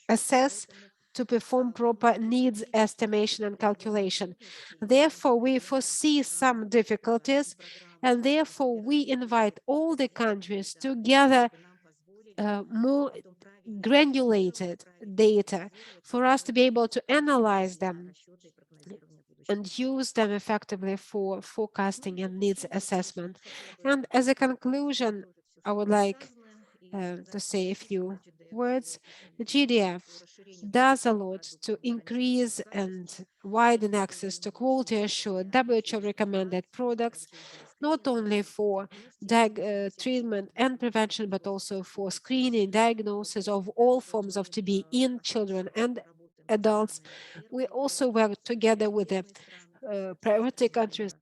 assess, to perform proper needs estimation and calculation. Therefore, we foresee some difficulties, and therefore we invite all the countries to gather more granulated data for us to be able to analyze them and use them effectively for forecasting and needs assessment. And as a conclusion, I would like to say a few words. The GDF does a lot to increase and widen access to quality assured WHO recommended products, not only for treatment and prevention, but also for screening, diagnosis of all forms of TB in children and adults. We also work together with the priority countries,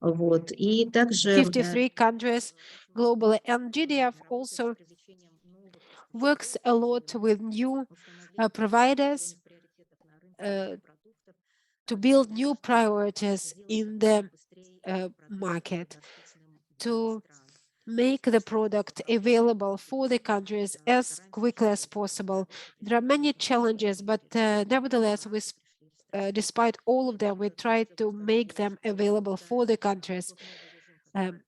Вот. И также 53 countries globally, and GDF also works a lot with new providers to build new priorities in the market, to make the product available for the countries as quickly as possible. There are many challenges, but nevertheless, despite all of them, we try to make them available for the countries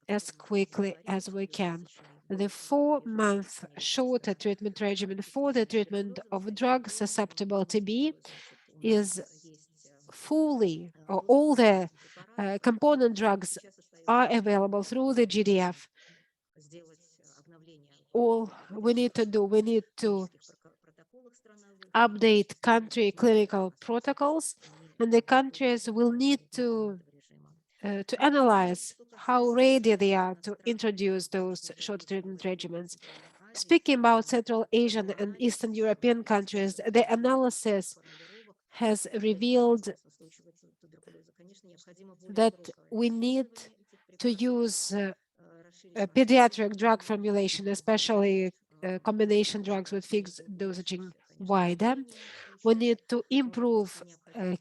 as quickly as we can. The 4-month shorter treatment regimen for the treatment of drug-susceptible TB is fully, or all the component drugs are available through the GDF. All we need to do, we need to update country clinical protocols, and the countries will need to analyze how ready they are to introduce those short treatment regimens. Speaking about Central Asian and Eastern European countries, the analysis has revealed that we need to use a pediatric drug formulation, especially combination drugs with fixed dosaging wider. We need to improve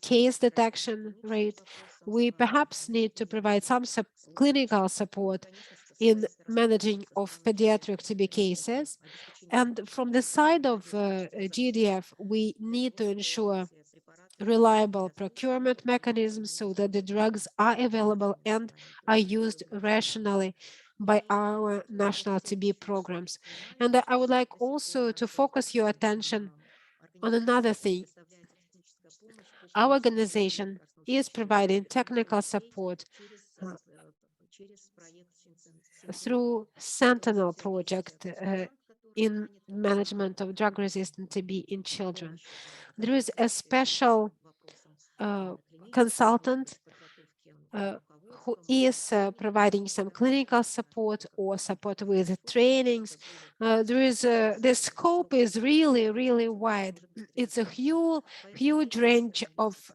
case detection rate. We perhaps need to provide some clinical support in managing of pediatric TB cases. And from the side of GDF, we need to ensure reliable procurement mechanisms so that the drugs are available and are used rationally by our national TB programs. And I would like also to focus your attention on another thing. Our organization is providing technical support through Sentinel project in management of drug-resistant TB in children. There is a special consultant who is providing some clinical support or support with trainings. The scope is really wide. It's a huge range of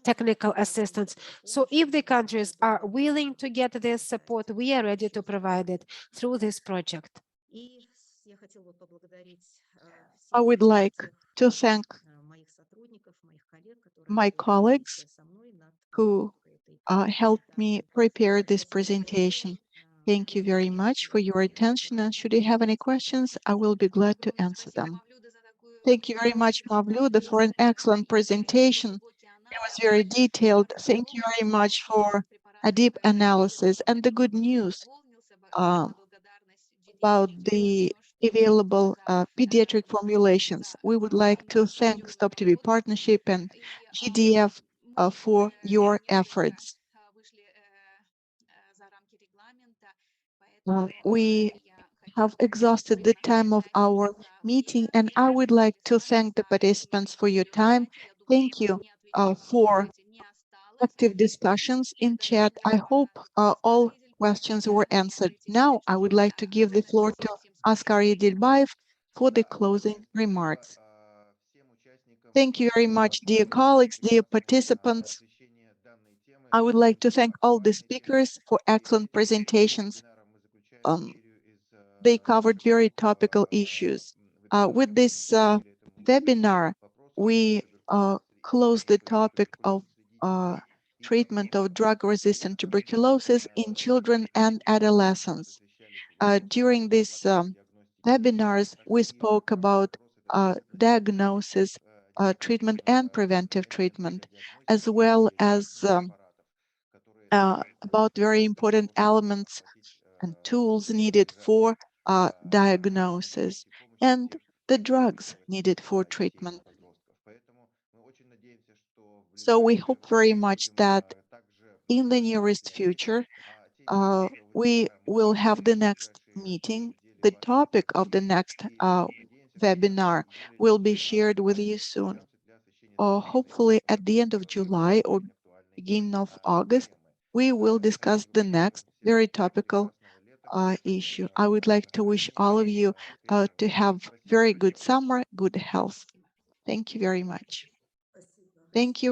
technical assistance. So if the countries are willing to get this support, we are ready to provide it through this project. I would like to thank my colleagues who helped me prepare this presentation. Thank you very much for your attention, and should you have any questions, I will be glad to answer them. Thank you very much, Mavlyuda, for an excellent presentation. It was very detailed. Thank you very much for a deep analysis and the good news about the available pediatric formulations. We would like to thank Stop TB Partnership and GDF for your efforts. We have exhausted the time of our meeting, and I would like to thank the participants for your time. Thank you for active discussions in chat. I hope all questions were answered. Now, I would like to give the floor to Askar Yedilbayev for the closing remarks. Thank you very much, dear colleagues, dear participants. I would like to thank all the speakers for excellent presentations. They covered very topical issues. With this webinar, we close the topic of treatment of drug-resistant tuberculosis in children and adolescents. During these webinars, we spoke about diagnosis, treatment, and preventive treatment, as well as about very important elements and tools needed for diagnosis and the drugs needed for treatment. So we hope very much that in the nearest future, we will have the next meeting. The topic of the next webinar will be shared with you soon, or hopefully at the end of July or beginning of August. We will discuss the next very topical issue. I would like to wish all of you to have very good summer, good health. Thank you very much. Thank you.